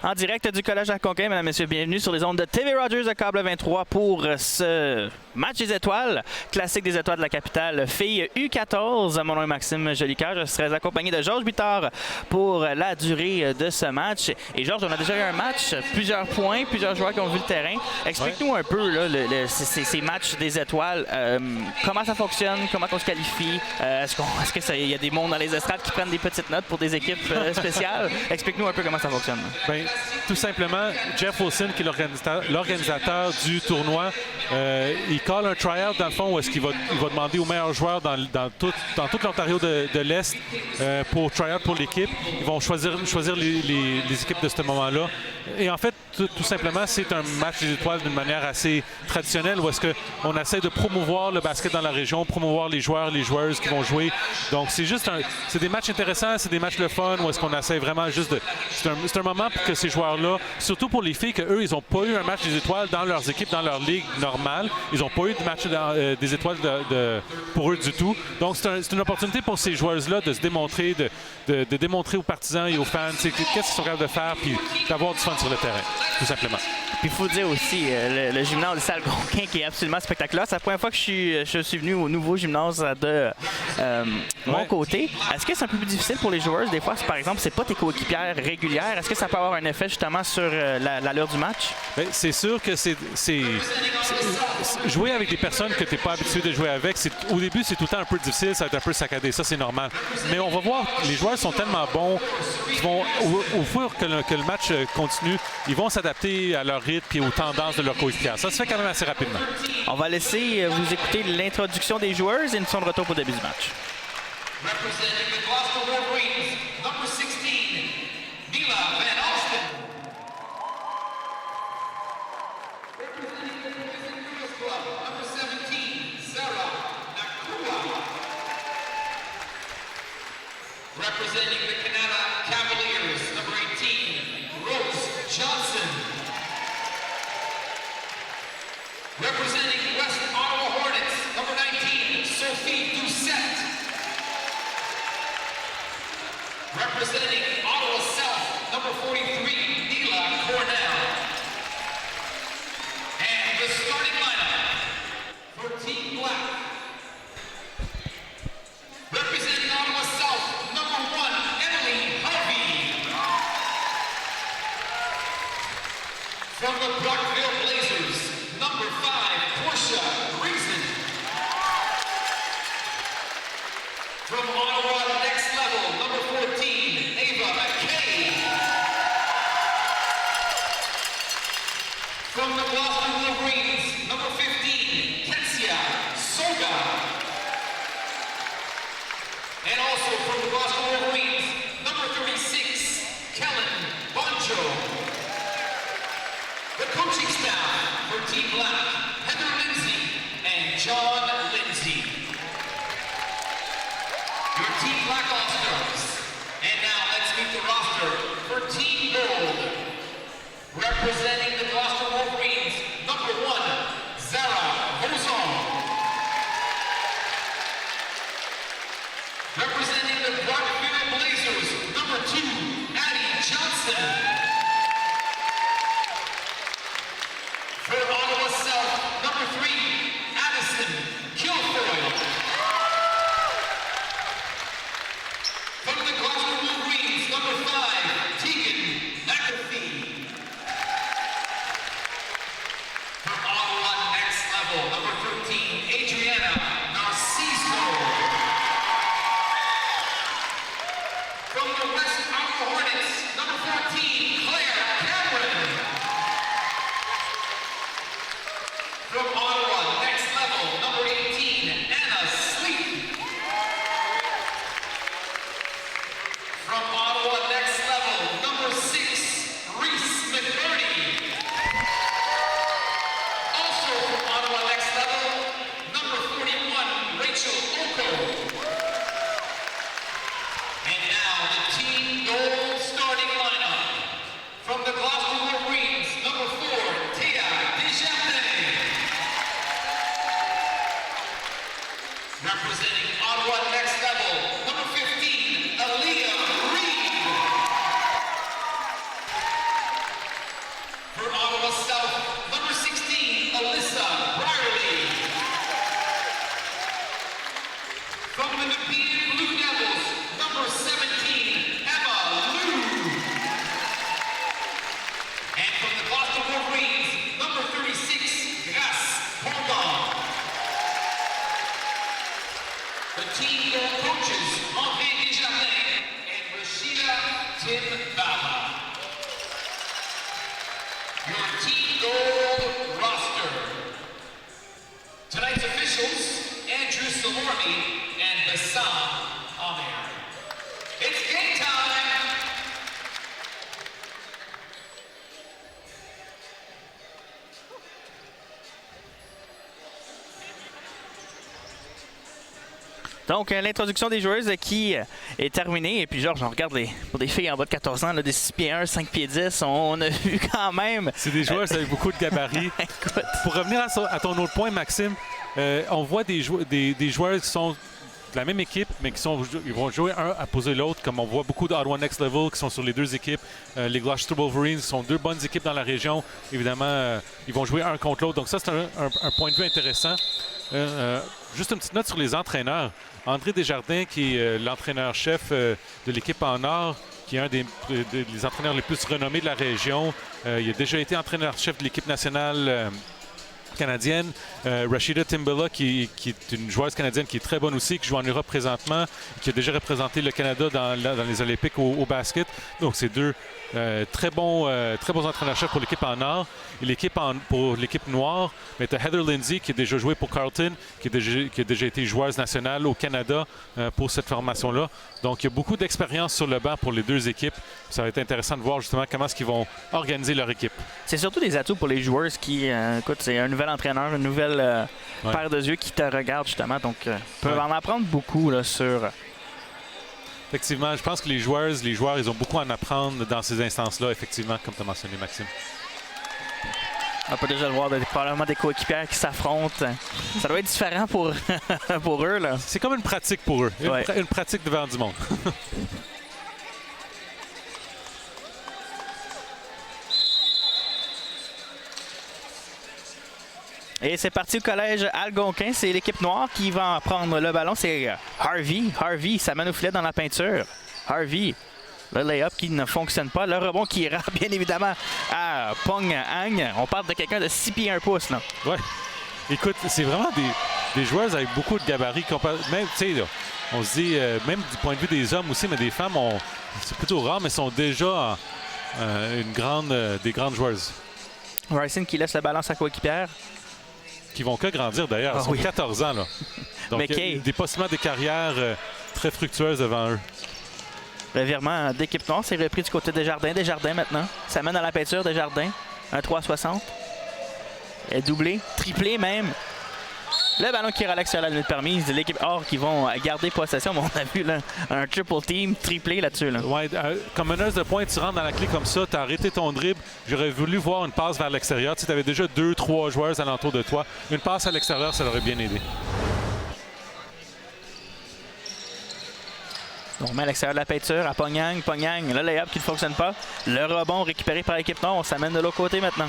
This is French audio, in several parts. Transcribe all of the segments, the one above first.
En direct du Collège Algonquin, mesdames et messieurs, bienvenue sur les ondes de TV Rogers à Câble 23 pour ce match des étoiles, classique des étoiles de la capitale, filles U14. Mon nom est Maxime Jolicoeur, je serai accompagné de Georges Bittard pour la durée de ce match. Et Georges, on a déjà eu un match, plusieurs points, plusieurs joueurs qui ont vu le terrain. Explique-nous un peu là, ces matchs des étoiles, comment ça fonctionne, comment on se qualifie, est-ce qu'il y a des mondes dans les estrades qui prennent des petites notes pour des équipes spéciales? Explique-nous un peu comment ça fonctionne. Bien, tout simplement, Jeff Wilson, qui est l'organisateur du tournoi, il colle un try-out dans le fond où est-ce qu'il va demander aux meilleurs joueurs dans toute l'Ontario de l'Est pour try-out pour l'équipe. Ils vont choisir les équipes de ce moment-là. Et en fait, tout simplement, c'est un match des étoiles d'une manière assez traditionnelle où est-ce qu'on essaie de promouvoir le basket dans la région, promouvoir les joueurs, les joueuses qui vont jouer. Donc, c'est des matchs intéressants, c'est des matchs le fun où est-ce qu'on essaie vraiment juste de... C'est un moment pour que ces joueurs-là, surtout pour les filles, qu'eux, ils n'ont pas eu un match des étoiles dans leurs équipes, dans leur ligue normale. Ils n'ont pas eu de match des étoiles pour eux du tout. Donc, c'est une opportunité pour ces joueuses-là de se démontrer, de démontrer aux partisans et aux fans qu'est-ce qu'ils sont capables de faire, puis d'avoir du fun sur le terrain, tout simplement. Puis il faut dire aussi, le gymnase de Algonquin qui est absolument spectaculaire. C'est la première fois que je suis venu au nouveau gymnase de mon côté. Est-ce que c'est un peu plus difficile pour les joueuses? Des fois, par exemple, c'est pas tes coéquipières régulières. Est-ce que ça peut avoir un effet justement sur l'allure du match? Bien, c'est sûr que c'est jouer avec des personnes que tu n'es pas habitué de jouer avec. Au début, c'est tout le temps un peu difficile, ça va être un peu saccadé. Ça, c'est normal. Mais on va voir, les joueurs sont tellement bons qu'ils vont, au fur que le match continue, ils vont s'adapter à leur rythme et aux tendances de leurs coéquipiers. Ça se fait quand même assez rapidement. On va laisser vous écouter l'introduction des joueuses et nous sommes de retour pour le début du match. Representing the Gloucester Wolverines, number 16, Mila Van Alsten. Representing the Pacific Girls Club, number 17, Sarah Nakua. Representing the Canada Cavaliers, number 18, Rose Johnson. Representing West Ottawa Hornets, number 19, Sophie Doucette. Representing Ottawa South, number 43, Neela Cornell. And the starting lineup for Team Black. Representing Ottawa South, number 1, Emily Harvey. From the Brockville Blazers, number 5, Portia Reason. From Ottawa Next Level, number 14, Ava McKay. From the Gloucester Wolverines, number 15, Kensia Soga. And also from the Gloucester Wolverines, number 36, Kellen Bonjo. The coaching staff for Team Black, Heather Lindsay and John Lindsay. Your Team Black All-Stars. And now let's meet the roster for Team Gold. Representing the Gloucester Wolverines, number 1, Zara Hozon. Representing the Brockville Blazers, number 2, Addie Johnson. For Ottawa South, number 3, Addison Kilfoyle. From the Gloucester Wolverines, number 5, Tegan McAfee. Salormi and Bassam Amir. It's game time! Donc, l'introduction des joueuses qui est terminée. Et puis, Georges, on regarde pour des filles en bas de 14 ans, là, des 6 pieds 1, 5 pieds 10, on a vu quand même. C'est des joueurs avec beaucoup de gabarits. Écoute. Pour revenir à ton autre point, Maxime, on voit des joueurs qui sont de la même équipe, mais ils vont jouer un à poser l'autre, comme on voit beaucoup de Ottawa Next Level qui sont sur les deux équipes. Les Gloucester Wolverines sont deux bonnes équipes dans la région. Évidemment, ils vont jouer un contre l'autre. Donc ça, c'est un point de vue intéressant. Juste une petite note sur les entraîneurs. André Desjardins, qui est l'entraîneur-chef de l'équipe en or, qui est un des entraîneurs les plus renommés de la région. Il a déjà été entraîneur-chef de l'équipe nationale canadienne. Rashida Timbala, qui est une joueuse canadienne qui est très bonne aussi, qui joue en Europe présentement, qui a déjà représenté le Canada dans les Olympiques au basket. Donc, c'est deux très bons entraîneurs-chefs pour l'équipe en or. Et pour l'équipe noire, tu as Heather Lindsay, qui a déjà joué pour Carleton, qui a déjà été joueuse nationale au Canada pour cette formation-là. Donc, il y a beaucoup d'expérience sur le banc pour les deux équipes. Ça va être intéressant de voir justement comment ils vont organiser leur équipe. C'est surtout des atouts pour les joueuses qui, écoute, c'est un nouvel entraîneur, une nouvelle paire de yeux qui te regarde justement. Donc, peuvent en apprendre beaucoup là, sur... Effectivement, je pense que les joueurs, ils ont beaucoup à en apprendre dans ces instances-là, effectivement, comme tu as mentionné, Maxime. On peut déjà le voir, probablement des coéquipières qui s'affrontent. Ça doit être différent pour, pour eux. Là. C'est comme une pratique pour eux, une pratique devant du monde. Et c'est parti au collège Algonquin. C'est l'équipe noire qui va prendre le ballon. C'est Harvey. Harvey, ça mène au filet dans la peinture. Harvey. Le lay-up qui ne fonctionne pas. Le rebond qui ira bien évidemment à Pong Ang. On parle de quelqu'un de 6 pieds 1 pouce. Là. Ouais. Écoute, c'est vraiment des joueurs avec beaucoup de gabarits. Même, tu sais, on se dit, même du point de vue des hommes aussi, mais des femmes, c'est plutôt rare, mais sont déjà des grandes joueuses. Ryson qui laisse le ballon à sa coéquipière. Qui vont que grandir d'ailleurs. Ils ont 14 ans. Là. Donc, des possiblement des carrières très fructueuses devant eux. Le virement d'équipe noire, c'est repris du côté des Jardins. Des Jardins maintenant. Ça mène à la peinture des Jardins. Un 3,60. Et doublé, triplé même. Le ballon qui relaxe sur la limite permise. L'équipe or qui vont garder possession. On a vu là, un triple team, triplé là-dessus. Là. Ouais, comme meneuse de pointe, tu rentres dans la clé comme ça, tu as arrêté ton dribble. J'aurais voulu voir une passe vers l'extérieur. Tu avais déjà 2-3 joueurs alentour de toi. Une passe à l'extérieur, ça l'aurait bien aidé. On remet à l'extérieur de la peinture à Pong-Yang. Pong-Yang, le lay-up qui ne fonctionne pas. Le rebond récupéré par l'équipe nord. On s'amène de l'autre côté maintenant.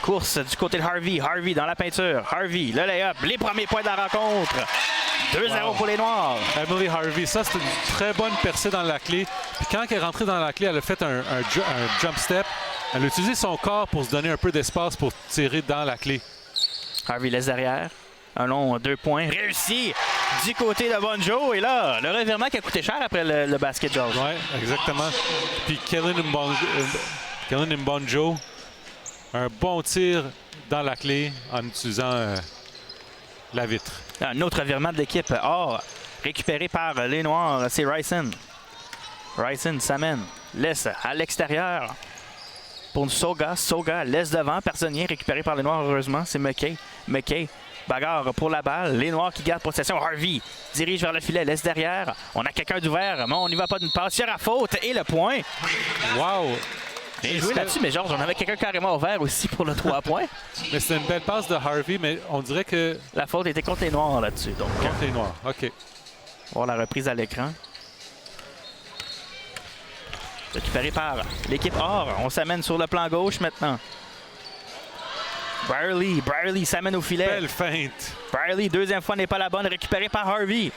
Course du côté de Harvey. Harvey dans la peinture. Harvey, le lay-up. Les premiers points de la rencontre. 2-0 pour les Noirs. Emily Harvey, ça c'est une très bonne percée dans la clé. Puis quand elle est rentrée dans la clé, elle a fait un jump step. Elle a utilisé son corps pour se donner un peu d'espace pour tirer dans la clé. Harvey laisse derrière. Un long 2 points. Réussi du côté de Bonjo. Et là, le revirement qui a coûté cher après le basket, George. Oui, exactement. Puis Kellen Mbonjo, un bon tir dans la clé en utilisant la vitre. Un autre revirement de l'équipe. Or, récupéré par les Noirs, c'est Ryson. Ryson s'amène. Laisse à l'extérieur pour Soga. Soga laisse devant. Personne récupéré par les Noirs, heureusement. C'est McKay. McKay. Bagarre pour la balle. Les Noirs qui gardent possession. Harvey dirige vers le filet, laisse derrière. On a quelqu'un d'ouvert, mais on n'y va pas d'une passe. Il y aura faute et le point. Wow! Bien joué là-dessus, mais Georges, on avait quelqu'un carrément ouvert aussi pour le 3 points. Mais c'était une belle passe de Harvey, mais on dirait que... La faute était contre les Noirs là-dessus. Donc, contre les Noirs, OK. On va voir la reprise à l'écran. Récupéré par l'équipe or. On s'amène sur le plan gauche maintenant. Brierly s'amène au filet. Belle feinte. Brierly, deuxième fois n'est pas la bonne, récupéré par Harvey.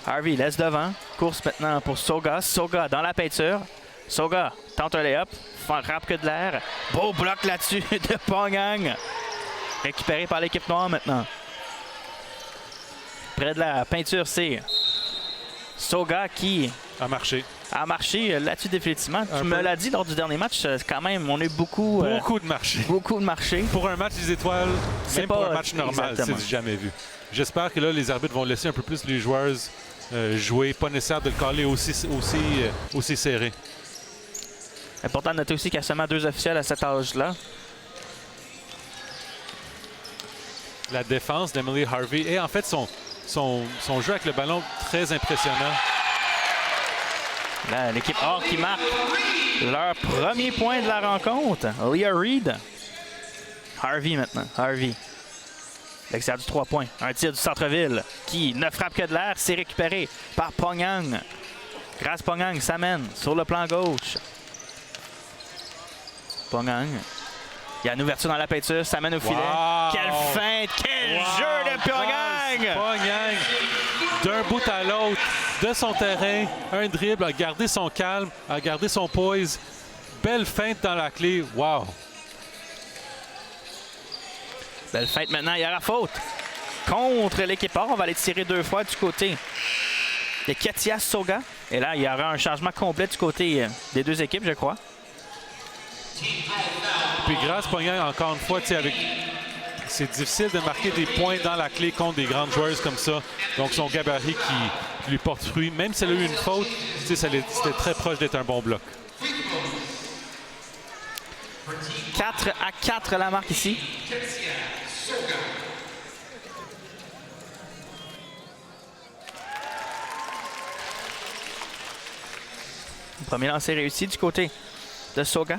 Harvey laisse devant. Course maintenant pour Soga. Soga dans la peinture. Soga tente un lay-up. Frappe que de l'air. Beau bloc là-dessus de Pong-Ang. Récupéré par l'équipe noire maintenant. Près de la peinture, c'est Soga qui a marché. A marché là-dessus définitivement. Tu me l'as dit lors du dernier match, quand même, on a eu beaucoup de marché. Beaucoup de marché. Pour un match des étoiles, même pour un match normal, c'est jamais vu. J'espère que là, les arbitres vont laisser un peu plus les joueurs jouer. Pas nécessaire de le caler aussi serré. Important de noter aussi qu'il y a seulement 2 officiels à cet âge-là. La défense d'Emily Harvey et en fait son jeu avec le ballon très impressionnant. Là, l'équipe or qui marque leur premier point de la rencontre. Leah Reed. Harvey maintenant. Harvey. L'extérieur du 3 points. Un tir du centre-ville qui ne frappe que de l'air. C'est récupéré par Pongang. Grace Pongang s'amène sur le plan gauche. Pongang. Il y a une ouverture dans la peinture. S'amène au filet. Wow. Quelle feinte! Quel jeu de Pongang! Pongang, d'un bout à l'autre de son terrain. Un dribble, a gardé son calme, a gardé son poise. Belle feinte dans la clé. Wow! Belle feinte maintenant, il y aura faute contre l'équipe or. On va aller tirer 2 fois du côté de Katia Soga. Et là, il y aura un changement complet du côté des 2 équipes, je crois. Puis Grace Pongang, encore une fois, c'est difficile de marquer des points dans la clé contre des grandes joueuses comme ça. Donc son gabarit qui lui porte fruit. Même si elle a eu une faute, c'était très proche d'être un bon bloc. 4-4 la marque ici. Premier lancer réussi du côté de Soga.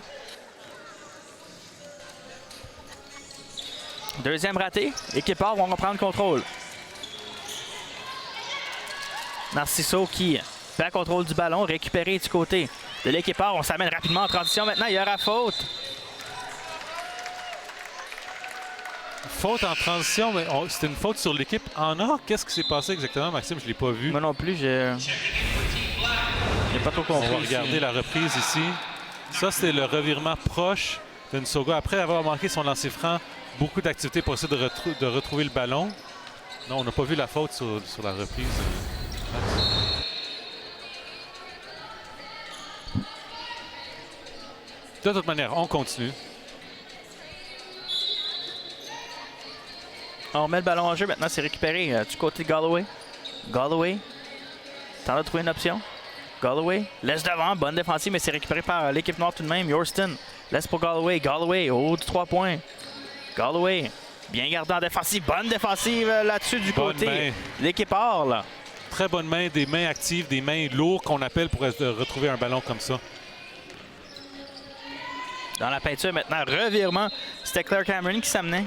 Deuxième raté. L'équipe or vont reprendre le contrôle. Narciso qui perd contrôle du ballon, récupéré du côté de l'équipe or. On s'amène rapidement en transition maintenant. Il y aura faute. Faute en transition, mais c'était une faute sur l'équipe en or. Qu'est-ce qui s'est passé exactement, Maxime? Je ne l'ai pas vu. Moi non plus, j'ai pas trop compris. On va regarder la reprise ici. Ça, c'était le revirement proche de Nsoga. Après avoir manqué son lancer franc, beaucoup d'activité pour essayer de retrouver le ballon. Non, on n'a pas vu la faute sur la reprise. De toute manière, on continue. On remet le ballon en jeu. Maintenant, c'est récupéré du côté de Galloway. Galloway tente de trouver une option. Galloway laisse devant. Bonne défensive, mais c'est récupéré par l'équipe noire tout de même. Yorston laisse pour Galloway. Galloway, haut du 3 points. Galloway, bien gardé en défensive. Bonne défensive là-dessus du côté de l'équipe or. Là. Très bonne main, des mains actives, des mains lourdes qu'on appelle pour retrouver un ballon comme ça. Dans la peinture maintenant, revirement. C'était Claire Cameron qui s'amenait.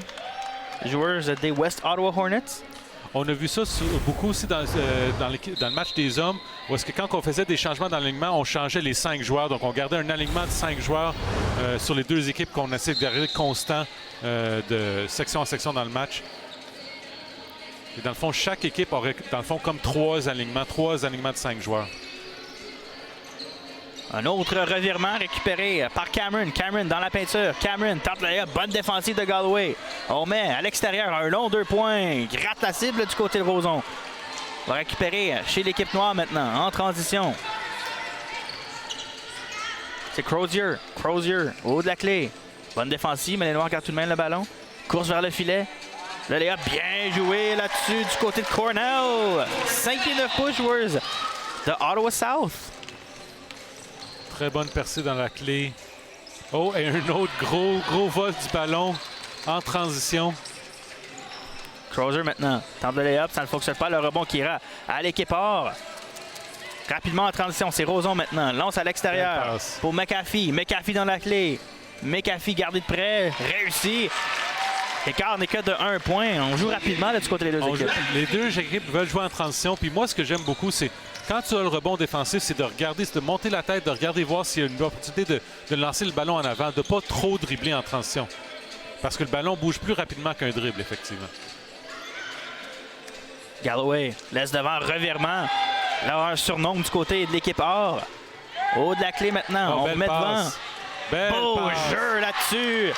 Joueurs des West Ottawa Hornets. On a vu ça beaucoup aussi dans le match des hommes, où est-ce que quand on faisait des changements d'alignement, on changeait les 5 joueurs. Donc, on gardait un alignement de 5 joueurs sur les 2 équipes qu'on essaie de garder constant de section en section dans le match. Et dans le fond, chaque équipe aurait, dans le fond, comme 3 alignements de 5 joueurs. Un autre revirement récupéré par Cameron. Cameron dans la peinture. Cameron tente la bonne défensive de Galloway. On met à l'extérieur un long 2 points. Gratte la cible du côté de Roson. On va récupérer chez l'équipe noire maintenant, en transition. C'est Crozier. Crozier, au haut de la clé. Bonne défensive, mais les Noirs gardent tout de même le ballon. Course vers le filet. Le layup bien joué là-dessus du côté de Cornell. 5 pieds 9 pouces, joueurs de Ottawa South. Très bonne percée dans la clé. Oh, et un autre gros vol du ballon en transition. Crozier maintenant tente le layup, ça ne fonctionne pas. Le rebond qui ira à l'équipe or. Rapidement en transition, c'est Roson maintenant. Lance à l'extérieur pour McAfee. McAfee dans la clé. McAfee gardé de près. Réussi. L'écart n'est que de 1 point. On joue rapidement là, du côté des 2 équipes. Les 2 équipes veulent jouer en transition. Puis moi, ce que j'aime beaucoup, c'est quand tu as le rebond défensif, c'est de regarder, c'est de monter la tête, de regarder voir s'il y a une opportunité de lancer le ballon en avant, de ne pas trop dribbler en transition. Parce que le ballon bouge plus rapidement qu'un dribble, effectivement. Galloway laisse devant, revirement. Là, un surnom du côté de l'équipe or. Au haut de la clé maintenant, on remet devant. Beau jeu là-dessus.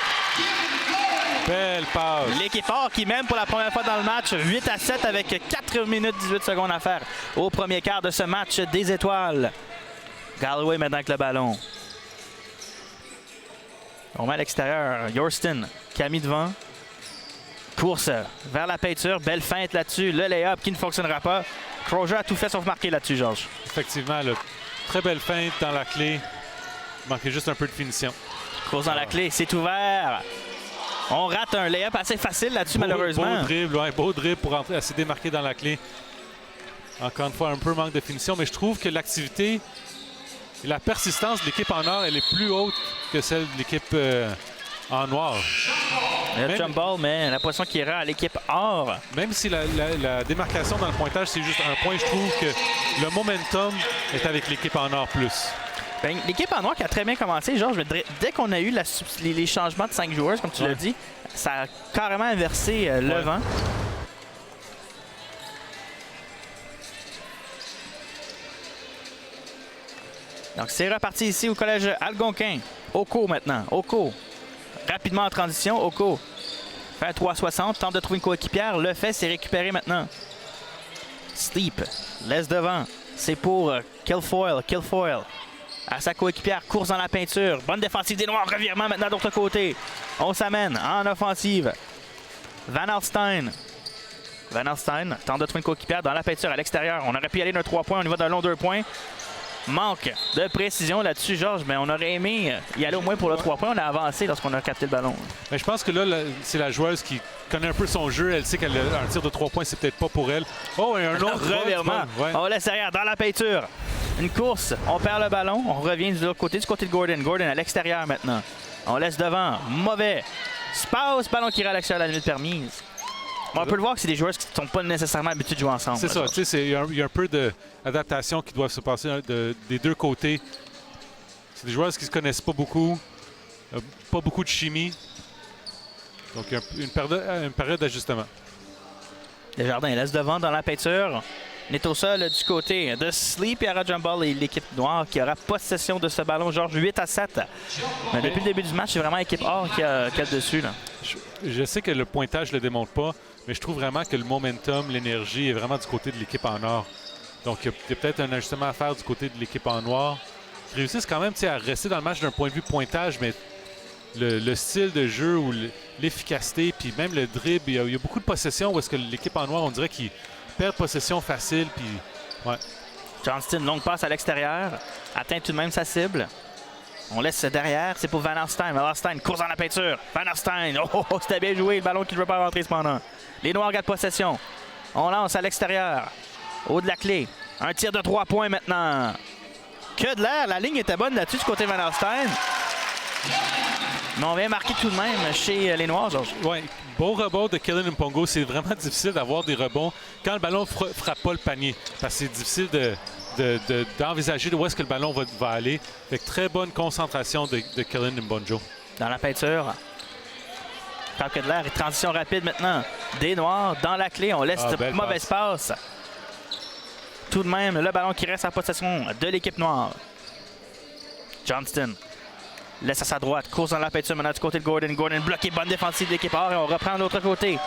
Belle passe. L'équipe or qui mène pour la première fois dans le match 8-7 avec 4 minutes 18 secondes à faire au premier quart de ce match des étoiles. Galloway maintenant avec le ballon. On met à l'extérieur. Yorston qui a mis devant. Course vers la peinture. Belle feinte là-dessus. Le lay-up qui ne fonctionnera pas. Crozier a tout fait sauf marquer là-dessus, Georges. Effectivement, très belle feinte dans la clé. Il manquait juste un peu de finition. Course dans la clé. C'est ouvert. On rate un lay-up assez facile là-dessus, malheureusement. Beau dribble pour se démarquer dans la clé. Encore une fois, un peu manque de finition, mais je trouve que l'activité et la persistance de l'équipe en or, elle est plus haute que celle de l'équipe en noir. Le jump ball, mais la position qui ira à l'équipe or. Même si la démarcation dans le pointage, c'est juste un point, je trouve que le momentum est avec l'équipe en or plus. Ben, l'équipe en noir qui a très bien commencé, Georges, dès qu'on a eu les changements de 5 joueurs, comme tu l'as dit, ça a carrément inversé le vent. Donc, c'est reparti ici au collège Algonquin. Oko maintenant. Oko. Rapidement en transition. Oko. Fait 3,60. Tente de trouver une coéquipière. Le fait, c'est récupéré maintenant. Sleep. Laisse devant. C'est pour Kilfoyle. Kilfoyle. À sa coéquipière. Course dans la peinture. Bonne défensive des Noirs. Revirement maintenant de l'autre côté. On s'amène en offensive. Van Alstyne. Van Alstyne tente de trouver une coéquipière dans la peinture à l'extérieur. On aurait pu y aller d'un 3 points. On y va d'un long 2 points. Manque de précision là-dessus, Georges, mais on aurait aimé y aller au moins pour le 3 points. On a avancé lorsqu'on a capté le ballon. Mais je pense que là, c'est la joueuse qui connaît un peu son jeu. Elle sait qu'un tir de 3 points, c'est peut-être pas pour elle. Oh, et un autre revirement. On laisse derrière, dans la peinture. Une course, on perd le ballon. On revient du côté de Gordon. Gordon à l'extérieur maintenant. On laisse devant. Mauvais. Space, ballon qui ira à l'extérieur de la limite permise. Bon, on peut le voir que c'est des joueurs qui ne sont pas nécessairement habitués de jouer ensemble. C'est ça, tu sais, il y a un peu d'adaptation qui doit se passer des deux côtés. C'est des joueurs qui ne se connaissent pas beaucoup, pas beaucoup de chimie. Donc, il y a une période d'ajustement. Desjardins laisse devant dans la peinture. On est au sol du côté de Sleep. Il y aura jump ball et l'équipe noire qui aura possession de ce ballon. Georges, 8-7. Mais depuis le début du match, c'est vraiment l'équipe or qui a le dessus. Là. Je sais que le pointage ne le démontre pas, mais je trouve vraiment que le momentum, l'énergie est vraiment du côté de l'équipe en or. Donc, il y a peut-être un ajustement à faire du côté de l'équipe en noir. Ils réussissent quand même à rester dans le match d'un point de vue pointage, mais le style de jeu ou l'efficacité, puis même le dribble, il y a beaucoup de possessions où est-ce que l'équipe en noir, on dirait qu'ils perdent possession facile. Puis, ouais. Johnston, longue passe à l'extérieur, atteint tout de même sa cible. On laisse derrière, c'est pour Van Alstyne. Van Alstyne course dans la peinture. Van Alstyne, oh, c'était bien joué, le ballon qui ne veut pas rentrer cependant. Les Noirs gardent possession. On lance à l'extérieur, haut de la clé. Un tir de 3 points maintenant. Que de l'air, la ligne était bonne là-dessus du côté de Van Alstyne. Mais on vient marquer tout de même chez les Noirs, Georges. Oui, beau rebond de Kellen Mpongo. C'est vraiment difficile d'avoir des rebonds quand le ballon ne frappe pas le panier. Parce que c'est difficile d'envisager où est-ce que le ballon va aller. Fait que très bonne concentration de Kellen Mbonjo. Dans la peinture. Frappe que de l'air et transition rapide maintenant. Des Noirs dans la clé. On laisse mauvaise passe. Tout de même, le ballon qui reste en possession de l'équipe noire. Johnston laisse à sa droite. Course dans la peinture maintenant du côté de Gordon. Gordon bloqué. Bonne défensive de l'équipe or et on reprend de l'autre côté.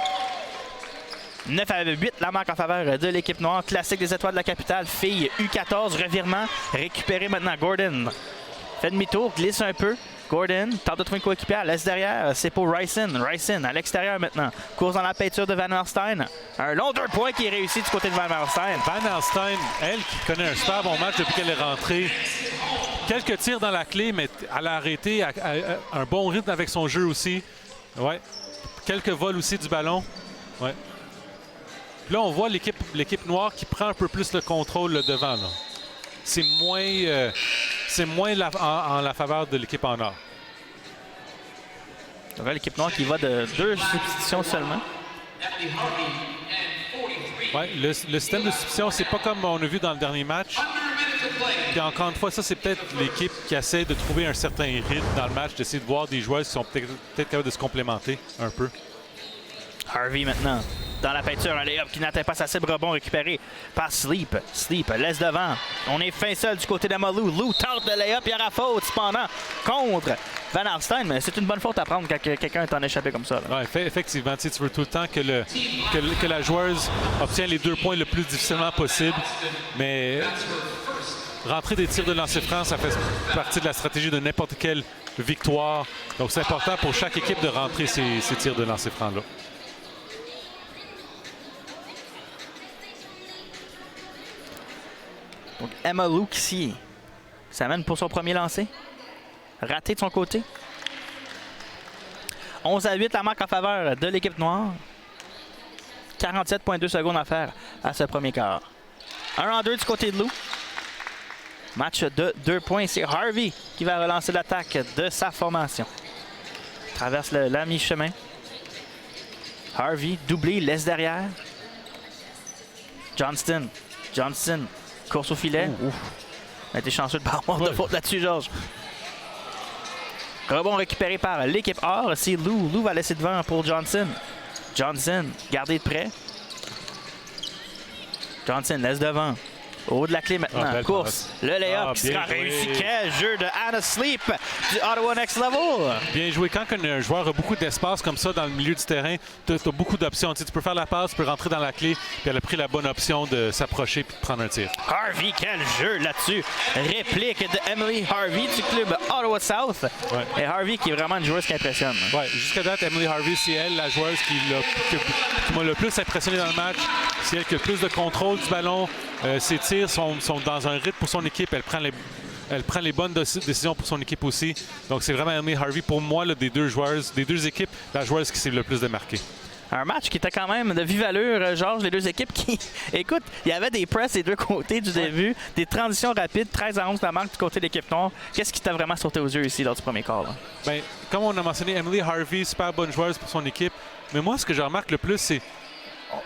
9-8, la marque en faveur de l'équipe noire. Classique des étoiles de la capitale. Fille U14, revirement. Récupéré maintenant. Gordon fait demi-tour, glisse un peu. Gordon tente de trouver une coéquipière, laisse derrière. C'est pour Ryson. Ryson à l'extérieur maintenant. Course dans la peinture de Van Alstyne. Un long 2 points qui est réussi du côté de Van Alstyne. Van Alstyne, elle qui connaît un super bon match depuis qu'elle est rentrée. Quelques tirs dans la clé, mais elle a arrêté un bon rythme avec son jeu aussi. Ouais. Quelques vols aussi du ballon. Ouais. Là, on voit l'équipe noire qui prend un peu plus le contrôle là, devant. C'est moins en la faveur de l'équipe en or. Donc là, l'équipe noire qui va de 2 substitutions seulement. Ouais, le système de substitution, c'est pas comme on a vu dans le dernier match. Puis encore une fois, ça, c'est peut-être l'équipe qui essaie de trouver un certain rythme dans le match, d'essayer de voir des joueurs qui sont peut-être capables de se complémenter un peu. Harvey maintenant. Dans la peinture, un lay-up qui n'atteint pas sa cible, rebond récupéré par Sleep. Sleep laisse devant. On est fin seul du côté d'Amalou. Lou tente le lay-up, il y aura faute cependant contre Van Alstyne, mais c'est une bonne faute à prendre quand quelqu'un est en échappé comme ça. Ouais, effectivement, tu veux tout le temps que la joueuse obtienne les 2 points le plus difficilement possible, mais rentrer des tirs de lancer franc, ça fait partie de la stratégie de n'importe quelle victoire. Donc c'est important pour chaque équipe de rentrer ces tirs de lancer franc-là. Donc, Emma Luke ici s'amène pour son premier lancer. Raté de son côté. 11-8 la marque en faveur de l'équipe noire. 47,2 secondes à faire à ce premier quart. 1-2 du côté de Lou. Match de 2 points. C'est Harvey qui va relancer l'attaque de sa formation. Traverse la mi-chemin. Harvey, doublé, laisse derrière. Johnston. Johnston, course au filet. Ouf. On a été chanceux de ne pas avoir de faute là-dessus, Georges. Rebond récupéré par l'équipe or. C'est Lou. Lou va laisser devant pour Johnson. Johnson, gardé de près. Johnson laisse devant. Au haut de la clé maintenant. Course. Le layup qui sera réussi. Quel jeu de Anna Sleep du Ottawa Next Level. Bien joué. Quand un joueur a beaucoup d'espace comme ça dans le milieu du terrain, tu as beaucoup d'options. Tu peux faire la passe, tu peux rentrer dans la clé. Puis elle a pris la bonne option de s'approcher et de prendre un tir. Harvey, quel jeu là-dessus. Réplique de Emily Harvey du club Ottawa South. Ouais. Et Harvey qui est vraiment une joueuse qui impressionne. Ouais, jusqu'à date, Emily Harvey, c'est elle la joueuse qui m'a le plus impressionné dans le match. C'est elle qui a le plus de contrôle du ballon. Ses tirs sont dans un rythme pour son équipe. Elle prend les bonnes décisions pour son équipe aussi. Donc, c'est vraiment Emily Harvey, pour moi, là, des deux équipes, la joueuse qui s'est le plus démarquée. Un match qui était quand même de vive allure, Georges, les deux équipes qui... Écoute, il y avait des press des deux côtés du début, des transitions rapides, 13-11 la marque du côté de l'équipe noire. Qu'est-ce qui t'a vraiment sauté aux yeux ici lors du premier quart? Là? Bien, comme on a mentionné, Emily Harvey, super bonne joueuse pour son équipe. Mais moi, ce que je remarque le plus, c'est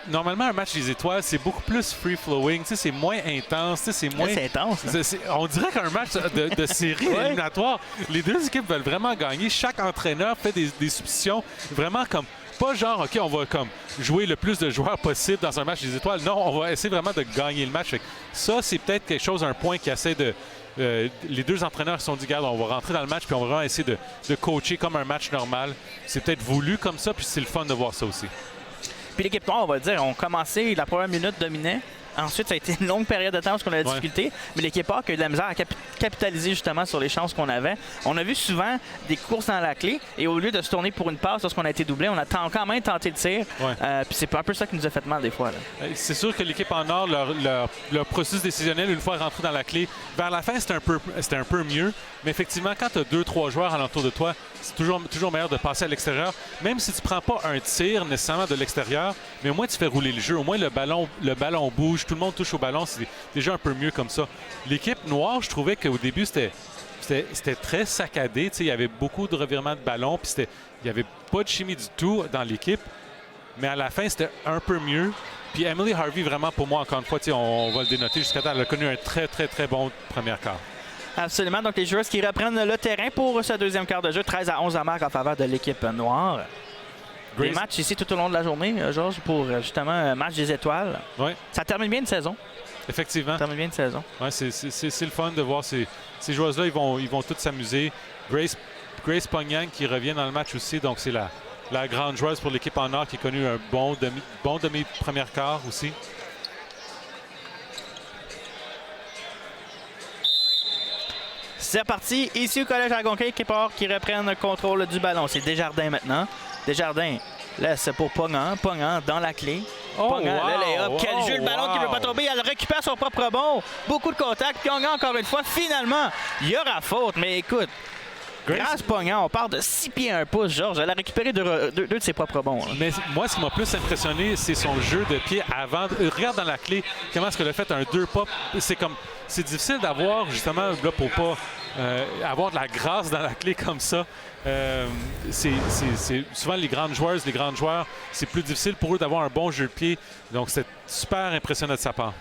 normalement, un match des étoiles, c'est beaucoup plus free-flowing. C'est moins intense. C'est moins... C'est intense. Hein? On dirait qu'un match de série éliminatoire, les deux équipes veulent vraiment gagner. Chaque entraîneur fait des substitutions vraiment comme... Pas genre, OK, on va comme jouer le plus de joueurs possible dans un match des étoiles. Non, on va essayer vraiment de gagner le match. Ça, c'est peut-être quelque chose, un point qui essaie de... les deux entraîneurs se sont dit, regarde, on va rentrer dans le match puis on va vraiment essayer de coacher comme un match normal. C'est peut-être voulu comme ça, puis c'est le fun de voir ça aussi. Puis l'équipe noire, on va le dire, ont commencé, la première minute dominait. Ensuite, ça a été une longue période de temps parce qu'on a la difficulté. Mais l'équipe A qui a eu de la misère à capitaliser justement sur les chances qu'on avait. On a vu souvent des courses dans la clé et au lieu de se tourner pour une passe lorsqu'on a été doublé, on a quand même tenté le tir. Puis c'est un peu ça qui nous a fait mal des fois. C'est sûr que l'équipe en or, leur processus décisionnel, une fois rentré dans la clé, vers la fin, c'était un peu mieux. Mais effectivement, quand tu as 2-3 joueurs alentour de toi, c'est toujours meilleur de passer à l'extérieur. Même si tu ne prends pas un tir nécessairement de l'extérieur, mais au moins tu fais rouler le jeu. Au moins le ballon bouge, tout le monde touche au ballon. C'est déjà un peu mieux comme ça. L'équipe noire, je trouvais qu'au début, c'était très saccadé. Il y avait beaucoup de revirements de ballon. Puis il n'y avait pas de chimie du tout dans l'équipe. Mais à la fin, c'était un peu mieux. Puis Emily Harvey, vraiment, pour moi, encore une fois, on va le dénoter jusqu'à temps. Elle a connu un très, très, très bon premier quart. Absolument. Donc, les joueurs qui reprennent le terrain pour ce deuxième quart de jeu. 13-11 à marque en faveur de l'équipe noire. Des matchs ici tout au long de la journée, Georges, pour justement un match des étoiles. Oui. Ça termine bien une saison. Effectivement. Ça termine bien une saison. Oui, c'est le fun de voir ces joueuses-là. Ils vont tous s'amuser. Grace Pognang qui revient dans le match aussi. Donc, c'est la grande joueuse pour l'équipe en or qui a connu un bon demi-première quart aussi. C'est reparti. Ici au Collège Algonquin, équipe or qui reprennent le contrôle du ballon. C'est Desjardins maintenant. Desjardins laisse pour Pognang. Pognang dans la clé. Pognang, le layup. Quel jeu, le ballon qui ne veut pas tomber. Elle récupère son propre rebond. Beaucoup de contacts. Pognang, encore une fois, finalement, il y aura faute. Mais écoute, grâce Pognang, on parle de 6 pieds 1 pouce, Georges. Elle a récupéré deux de ses propres rebonds. Mais moi, ce qui m'a plus impressionné, c'est son jeu de pied avant. Regarde dans la clé, comment est-ce qu'elle a fait un 2-pop. C'est difficile d'avoir, justement, là, pour pas avoir de la grâce dans la clé comme ça. C'est souvent les grandes joueuses, les grands joueurs, c'est plus difficile pour eux d'avoir un bon jeu de pied. Donc, c'est super impressionnant de sa part.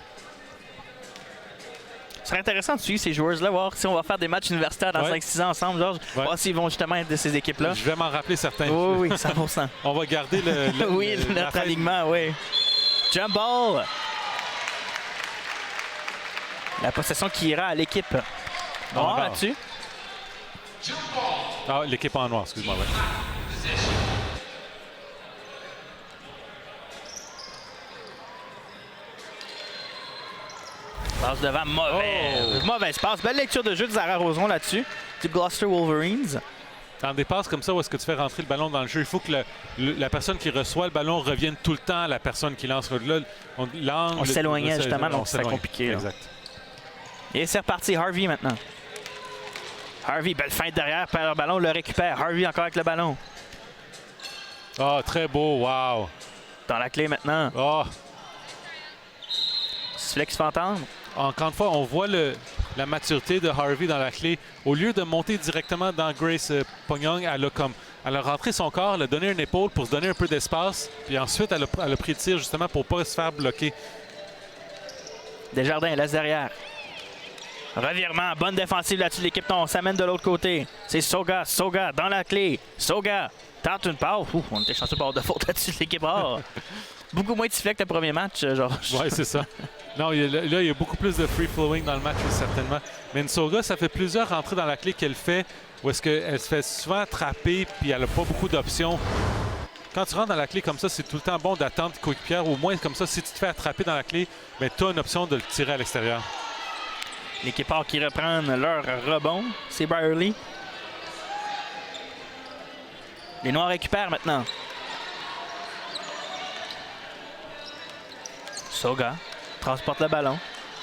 Ce serait intéressant de suivre ces joueuses-là, voir si on va faire des matchs universitaires dans 5-6 ans ensemble, Georges. Voir s'ils vont justement être de ces équipes-là. Je vais m'en rappeler certains. Oui, 100%. On va garder notre alignement, oui. Jump ball. La possession qui ira à l'équipe noire là-dessus. Ah, l'équipe en noir, excuse-moi. Ouais. Passe devant, mauvaise passe. Belle lecture de jeu de Zara Roson là-dessus, du Gloucester Wolverines. Dans des passes comme ça, où est-ce que tu fais rentrer le ballon dans le jeu, il faut que la personne qui reçoit le ballon revienne tout le temps à la personne qui lance. Là, on s'éloignait justement, donc c'est compliqué. Exact. Et c'est reparti, Harvey maintenant. Harvey, belle feinte derrière, perd le ballon, le récupère. Harvey encore avec le ballon. Oh, très beau, wow. Dans la clé maintenant. Oh. Sifflet qui se fait entendre. Encore une fois, on voit la maturité de Harvey dans la clé. Au lieu de monter directement dans Grace Pognong, elle a rentré son corps, elle a donné une épaule pour se donner un peu d'espace. Puis ensuite, elle a pris le tir justement pour ne pas se faire bloquer. Desjardins laisse derrière. Revirement, bonne défensive là-dessus. L'équipe on s'amène de l'autre côté. C'est Soga, Soga dans la clé. Soga tente une passe. On était chanceux par de faute là-dessus de l'équipe A. Beaucoup moins de sifflets que le premier match, Georges. Oui, c'est ça. Non, là, il y a beaucoup plus de free-flowing dans le match, certainement. Mais Soga, ça fait plusieurs rentrées dans la clé qu'elle fait, où est-ce qu'elle se fait souvent attraper, puis elle n'a pas beaucoup d'options. Quand tu rentres dans la clé comme ça, c'est tout le temps bon d'attendre tes coéquipières. Au moins, comme ça, si tu te fais attraper dans la clé, tu as une option de le tirer à l'extérieur. L'équipe A qui reprend leur rebond, c'est Byerly. Les Noirs récupèrent maintenant. Soga transporte le ballon.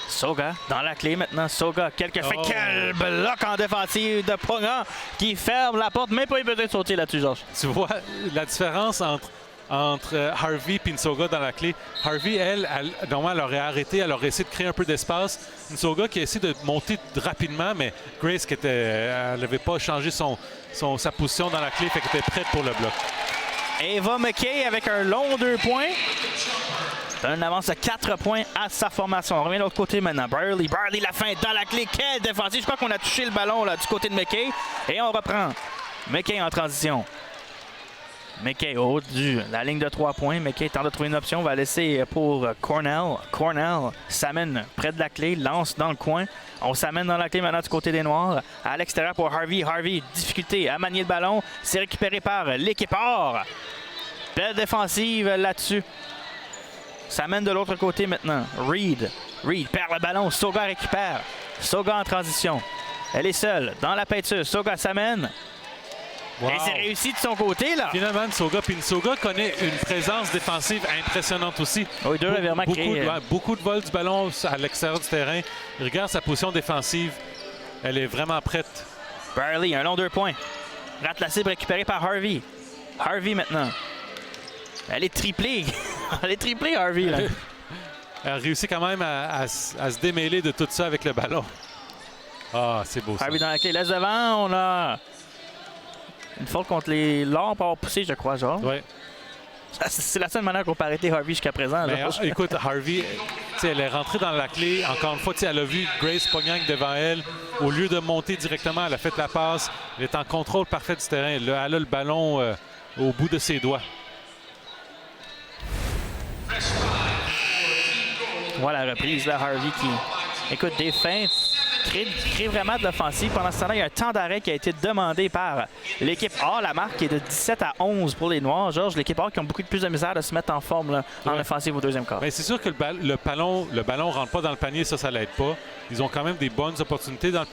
Soga dans la clé maintenant. Soga, quelques fait quel bloc en défensive de Pognong qui ferme la porte, mais pas eu besoin de sauter là-dessus, Georges. Tu vois la différence entre Harvey et Nsoga dans la clé. Harvey, elle, normalement, elle aurait arrêté, elle aurait essayé de créer un peu d'espace. Nsoga qui a essayé de monter rapidement, mais Grace, elle n'avait pas changé sa position dans la clé, fait qu'elle était prête pour le bloc. Eva McKay avec un long 2 points. Une avance de 4 points à sa formation. On revient de l'autre côté maintenant. Byerly la fin dans la clé. Quelle défensive. Je crois qu'on a touché le ballon là, du côté de McKay. Et on reprend. McKay en transition. McKay au haut de la ligne de 3 points. McKay tente de trouver une option. Va laisser pour Cornell. Cornell s'amène près de la clé. Lance dans le coin. On s'amène dans la clé maintenant du côté des Noirs. À l'extérieur pour Harvey. Harvey, difficulté à manier le ballon. C'est récupéré par l'équipe or. Belle défensive là-dessus. Ça mène de l'autre côté maintenant. Reed perd le ballon. Soga récupère. Soga en transition. Elle est seule dans la peinture. Soga s'amène. Wow. Et c'est réussi de son côté, là. Finalement, Nsoga connaît une présence défensive impressionnante aussi. Oui, deux revirements créés. Beaucoup de vols du ballon à l'extérieur du terrain. Regarde sa position défensive. Elle est vraiment prête. Byerly, un long 2 points. Rate la cible récupérée par Harvey. Harvey maintenant. Elle est triplée. Elle est triplée, Harvey. Là. Elle réussit quand même à se démêler de tout ça avec le ballon. Ah, c'est beau ça. Harvey dans la clé. Laisse devant. On a une faute contre les Lords pour avoir poussé, je crois, genre. Oui. C'est la seule manière qu'on peut arrêter Harvey jusqu'à présent. Mais, écoute, Harvey, elle est rentrée dans la clé. Encore une fois, elle a vu Grace Pognong devant elle. Au lieu de monter directement, elle a fait la passe. Elle est en contrôle parfait du terrain. Elle a le ballon au bout de ses doigts. Voilà la reprise, là, Harvey qui, écoute, des feintes, crée vraiment de l'offensive. Pendant ce temps-là, il y a un temps d'arrêt qui a été demandé par l'équipe A. La marque est de 17 à 11 pour les Noirs. Georges, l'équipe A qui ont beaucoup de plus de misère de se mettre en forme là, en offensive au deuxième quart. Mais c'est sûr que le ballon ne rentre pas dans le panier, ça l'aide pas. Ils ont quand même des bonnes opportunités dans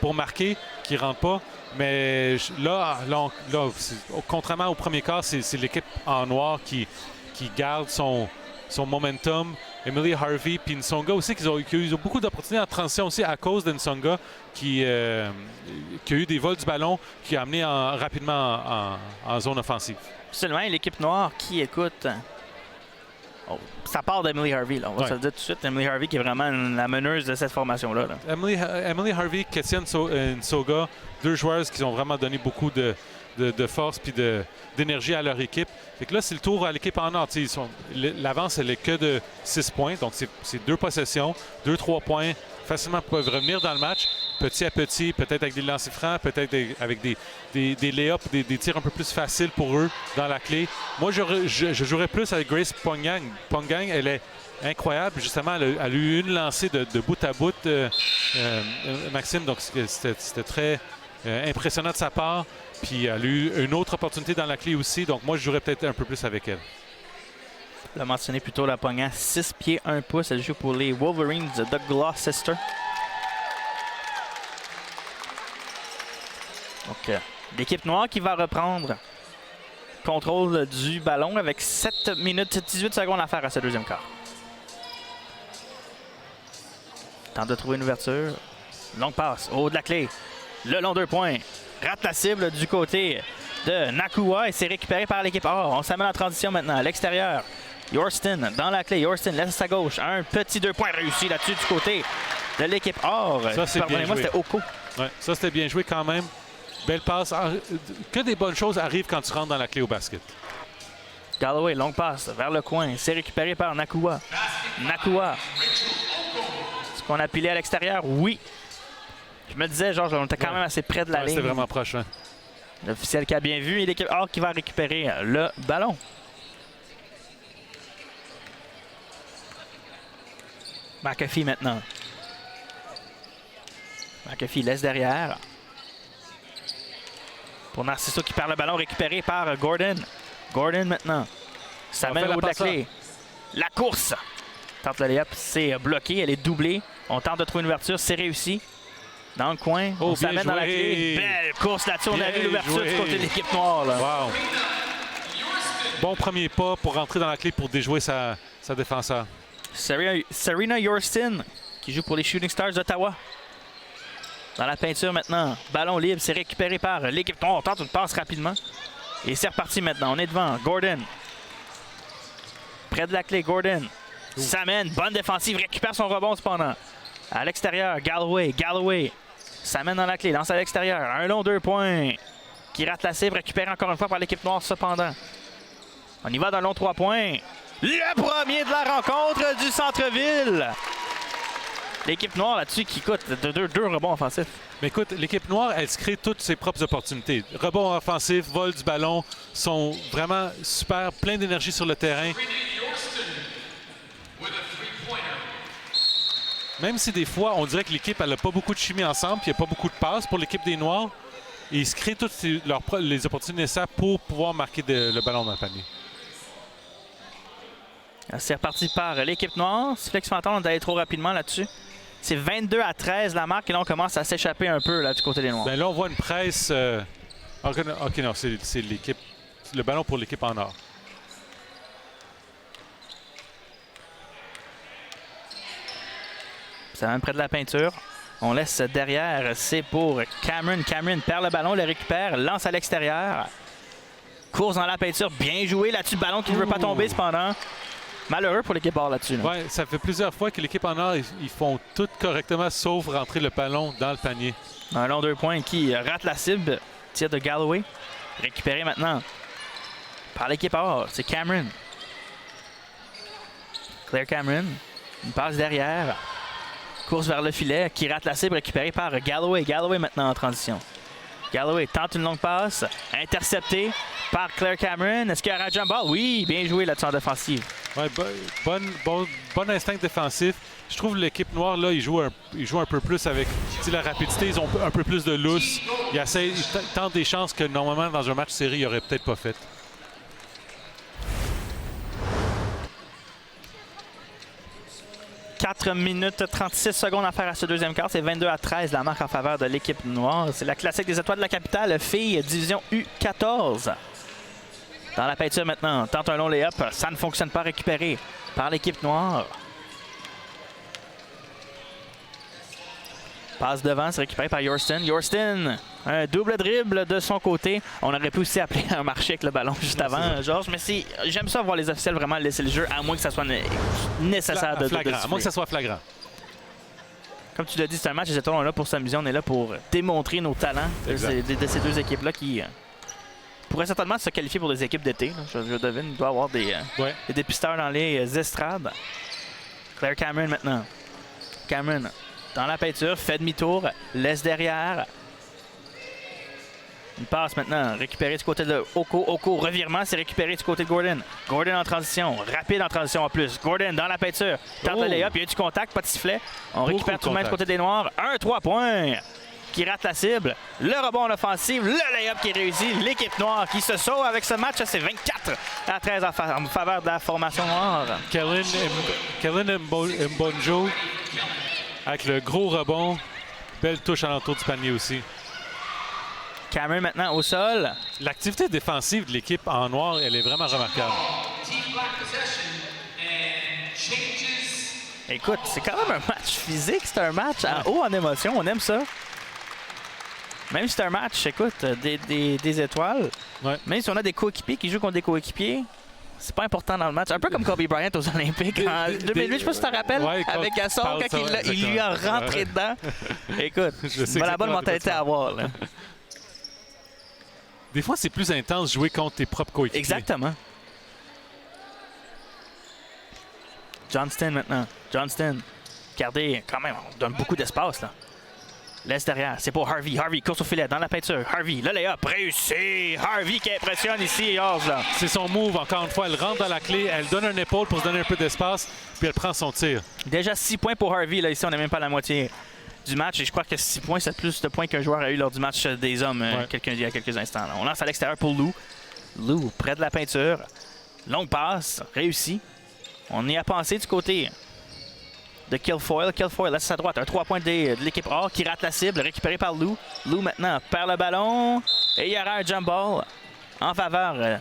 pour marquer qui ne rentrent pas. Mais là contrairement au premier quart, c'est l'équipe en noir qui garde son momentum. Emily Harvey puis Nsonga aussi, qui ont eu beaucoup d'opportunités en transition aussi à cause de Nsonga qui a eu des vols du ballon qui a amené rapidement en zone offensive. Seulement, l'équipe noire qui écoute. Oh, ça part d'Emily Harvey, là. On va se le dire tout de suite. Emily Harvey qui est vraiment la meneuse de cette formation-là. Là. Emily Harvey, Ketia Nsoga, deux joueuses qui ont vraiment donné beaucoup de force et d'énergie à leur équipe. Fait que là, c'est le tour à l'équipe en or. L'avance, elle est que de 6 points. Donc, c'est 2 possessions, 2-3 points. Facilement peuvent revenir dans le match, petit à petit, peut-être avec des lancers francs, peut-être avec des lay-ups, des tirs un peu plus faciles pour eux dans la clé. Moi, je jouerais plus avec Grace Pognong. Pognong, elle est incroyable. Justement, elle a eu une lancée de bout à bout, Maxime. Donc, c'était très impressionnant de sa part. Puis, elle a eu une autre opportunité dans la clé aussi. Donc, moi, je jouerais peut-être un peu plus avec elle. On l'a mentionné plus tôt, la Pognong, 6 pieds 1 pouce. Elle joue pour les Wolverines de Gloucester. Donc, l'équipe noire qui va reprendre contrôle du ballon avec 7 minutes 18 secondes à faire à ce deuxième quart. Tente de trouver une ouverture. Longue passe, au haut de la clé. Le long 2 points. Rate la cible du côté de Nakua et c'est récupéré par l'équipe Or. On s'amène en transition maintenant à l'extérieur. Yorston dans la clé. Yorston laisse à gauche. Un petit 2 points réussi là-dessus du côté de l'équipe Or. Ça, c'est bien joué. C'était Oko. Ouais, ça, c'était bien joué quand même. Belle passe. Que des bonnes choses arrivent quand tu rentres dans la clé au basket. Galloway, longue passe vers le coin. C'est récupéré par Nakua. Nakua. Est-ce qu'on a pilé à l'extérieur? Oui. Je me disais, Georges, on était quand même assez près de la ligne. C'était vraiment proche. Hein? L'officiel qui a bien vu et l'équipe Or qui va récupérer le ballon. McAfee maintenant. McAfee laisse derrière. Pour Narciso qui perd le ballon récupéré par Gordon. Gordon maintenant. Ça mène au bout de la clé. La course. Tente le layup, c'est bloqué. Elle est doublée. On tente de trouver une ouverture. C'est réussi. Dans le coin. On s'amène dans la clé. Belle course là-dessus. On a vu l'ouverture du côté de l'équipe noire. Là. Wow. Bon premier pas pour rentrer dans la clé pour déjouer sa défenseur. Serena Yorston qui joue pour les Shooting Stars d'Ottawa. Dans la peinture maintenant. Ballon libre. C'est récupéré par l'équipe noire. On tente une passe rapidement. Et c'est reparti maintenant. On est devant. Gordon. Près de la clé. Gordon. S'amène. Bonne défensive. Récupère son rebond cependant. À l'extérieur. Galloway. Galloway. S'amène dans la clé. Lance à l'extérieur. Un long 2 points. Qui rate la cible. Récupéré encore une fois par l'équipe noire cependant. On y va dans le long 3 points. Le premier de la rencontre du centre-ville. L'équipe noire là-dessus qui coûte deux rebonds offensifs. Mais écoute, l'équipe noire, elle se crée toutes ses propres opportunités. Rebond offensif, vol du ballon, sont vraiment super, plein d'énergie sur le terrain. Même si des fois, on dirait que l'équipe n'a pas beaucoup de chimie ensemble, puis il n'y a pas beaucoup de passes pour l'équipe des Noirs, et ils se créent toutes les opportunités nécessaires pour pouvoir marquer le ballon dans le panier. C'est reparti par l'équipe noire. Flex Phantom, on est allé trop rapidement là-dessus. C'est 22-13 la marque et là on commence à s'échapper un peu là, du côté des Noirs. Bien, là on voit une presse. OK, non, c'est l'équipe. Le ballon pour l'équipe en or. C'est même près de la peinture. On laisse derrière, c'est pour Cameron. Cameron perd le ballon, le récupère, lance à l'extérieur. Course dans la peinture, bien joué là-dessus. Ballon qui ne veut pas tomber cependant. Malheureux pour l'équipe or là-dessus. Là. Oui, ça fait plusieurs fois que l'équipe en or, ils font tout correctement, sauf rentrer le ballon dans le panier. Un long 2 points qui rate la cible. Tir de Galloway. Récupéré maintenant par l'équipe or. C'est Cameron. Claire Cameron. Une passe derrière. Course vers le filet qui rate la cible. Récupéré par Galloway. Galloway maintenant en transition. Galloway tente une longue passe. Intercepté par Claire Cameron. Est-ce qu'il y aura un jump ball? Oui, bien joué là-dessus en défensive. Ouais, bon instinct défensif. Je trouve l'équipe noire, là, ils jouent un peu plus avec la rapidité. Ils ont un peu plus de lousse. Ils tentent des chances que normalement, dans un match série, ils n'auraient peut-être pas fait. « 4 minutes 36 secondes à faire à ce deuxième quart. C'est 22-13 la marque en faveur de l'équipe noire. C'est la classique des étoiles de la capitale, filles, division U14. Dans la peinture maintenant, tente un long lay-up. Ça ne fonctionne pas, récupéré par l'équipe noire. Passe devant, c'est récupéré par Yorston. Yorston, un double dribble de son côté. On aurait pu aussi appeler un marché avec le ballon juste avant, Georges. Mais j'aime ça voir les officiels vraiment laisser le jeu, à moins que ça soit nécessaire de flagrant. À moins que ça soit flagrant. Comme tu l'as dit, c'est un match, les étoiles, on est là pour s'amuser. On est là pour démontrer nos talents de ces deux équipes-là qui pourraient certainement se qualifier pour des équipes d'été. Je devine, il doit y avoir des dépisteurs dans les estrades. Claire Cameron maintenant. Cameron dans la peinture, fait demi-tour, laisse derrière. Une passe maintenant, récupérée du côté de Oko. Oko, revirement, c'est récupéré du côté de Gordon. Gordon en transition, rapide en transition en plus. Gordon dans la peinture, tente le lay-up, il y a eu du contact, pas de sifflet. On récupère tout de même du côté des Noirs. Un 3 points qui rate la cible. Le rebond en offensive, le lay-up qui est réussi. L'équipe noire qui se sauve avec ce match, c'est 24-13 en faveur de la formation noire. Kellen Mbonjo avec le gros rebond. Belle touche à l'entour du panier aussi. Cameron maintenant au sol. L'activité défensive de l'équipe en noir, elle est vraiment remarquable. Écoute, c'est quand même un match physique, c'est un match à haut en émotion, on aime ça. Même si c'est un match, écoute, des étoiles, même si on a des coéquipiers qui jouent contre des coéquipiers, c'est pas important dans le match. Un peu comme Kobe Bryant aux Olympiques en 2008, je sais pas si tu te rappelles, avec Gasol, quand il lui a rentré dedans. Écoute, c'est la bonne mentalité à avoir. Là. Des fois, c'est plus intense jouer contre tes propres coéquipiers. Exactement. Johnston maintenant. Johnston. Regardez, quand même, on donne beaucoup d'espace là. Laisse derrière. C'est pour Harvey. Harvey, course au filet, dans la peinture. Harvey, le lay-up, réussi. Harvey qui impressionne ici, Oz, là. C'est son move, encore une fois. Elle rentre dans la clé, elle donne un épaule pour se donner un peu d'espace, puis elle prend son tir. Déjà 6 points pour Harvey. Là, ici, on n'est même pas à la moitié du match. Et je crois que 6 points, c'est plus de points qu'un joueur a eu lors du match des hommes il y a quelques instants. Là. On lance à l'extérieur pour Lou. Lou, près de la peinture. Longue passe, réussi. On y a pensé du côté de Kilfoyle. Kilfoyle laisse à droite. Un 3 points de l'équipe A qui rate la cible, récupéré par Lou. Lou maintenant perd le ballon. Et il y aura un jump ball en faveur de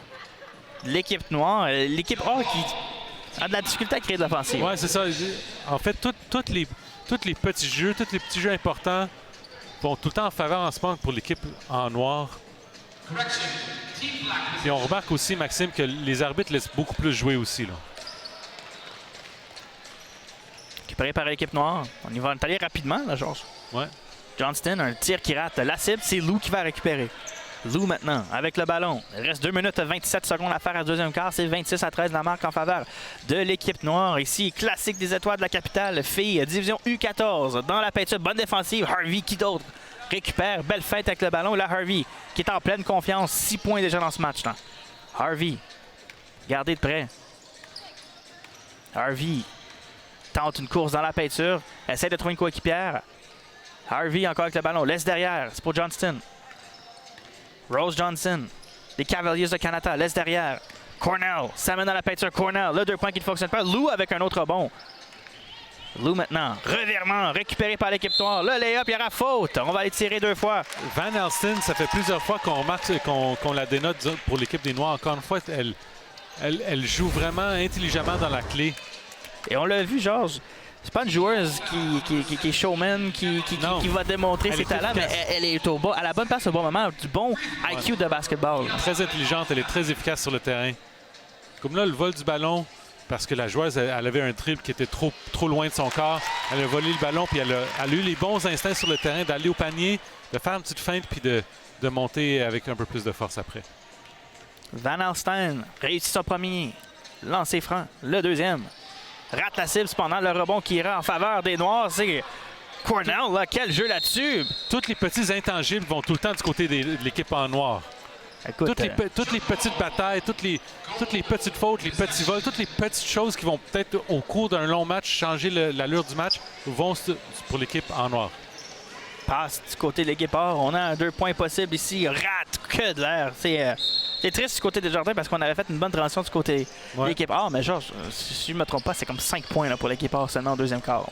l'équipe noire. L'équipe A qui a de la difficulté à créer de l'offensive. Oui, c'est ça. En fait, tous les petits jeux, tous les petits jeux importants vont tout le temps en faveur en ce moment pour l'équipe en noir. Et on remarque aussi, Maxime, que les arbitres laissent beaucoup plus jouer aussi. Là. Récupéré par l'équipe noire. On y va aller rapidement, là, Georges. Ouais. Johnston, un tir qui rate la cible. C'est Lou qui va récupérer. Lou maintenant, avec le ballon. Il reste 2 minutes 27 secondes à faire à deuxième quart. C'est 26-13 la marque en faveur de l'équipe noire. Ici, classique des étoiles de la capitale. Filles, division U14. Dans la peinture, bonne défensive. Harvey, qui d'autre? Récupère. Belle fête avec le ballon. Là, Harvey, qui est en pleine confiance. 6 points déjà dans ce match-là. Harvey, gardé de près. Harvey tente une course dans la peinture. Essaie de trouver une coéquipière. Harvey encore avec le ballon. Laisse derrière. C'est pour Johnston. Rose Johnson. Les Cavaliers de Canada. Laisse derrière. Cornell. S'amène dans la peinture. Cornell. Le 2 points qui ne fonctionne pas. Lou avec un autre rebond. Lou maintenant. Revirement. Récupéré par l'équipe noire. Le lay-up. Il y aura faute. On va aller tirer 2 fois. Van Alstyne, ça fait plusieurs fois qu'on remarque qu'on la dénote pour l'équipe des Noirs. Encore une fois, elle joue vraiment intelligemment dans la clé. Et on l'a vu, Georges. C'est pas une joueuse qui est showman, qui va démontrer ses talents, mais elle est à la bonne place au bon moment, du bon IQ de basketball. Très intelligente, elle est très efficace sur le terrain. Comme là, le vol du ballon, parce que la joueuse, elle avait un dribble qui était trop loin de son corps. Elle a volé le ballon, puis elle a eu les bons instincts sur le terrain d'aller au panier, de faire une petite feinte, puis de monter avec un peu plus de force après. Van Alstyne réussit son premier lancer franc. Le deuxième rate la cible, cependant le rebond qui ira en faveur des Noirs. C'est Cornell, là, quel jeu là-dessus! Tous les petits intangibles vont tout le temps du côté de l'équipe en noir. Écoute, toutes les petites batailles, toutes les petites fautes, les petits vols, toutes les petites choses qui vont peut-être au cours d'un long match changer l'allure du match vont pour l'équipe en noir. Passe du côté de l'équipe A. On a un 2 points possible ici. Rate que de l'air. C'est triste du côté des Jardins parce qu'on avait fait une bonne transition du côté de l'équipe A. Mais Georges, si je ne me trompe pas, c'est comme 5 points là, pour l'équipe A seulement en deuxième quart.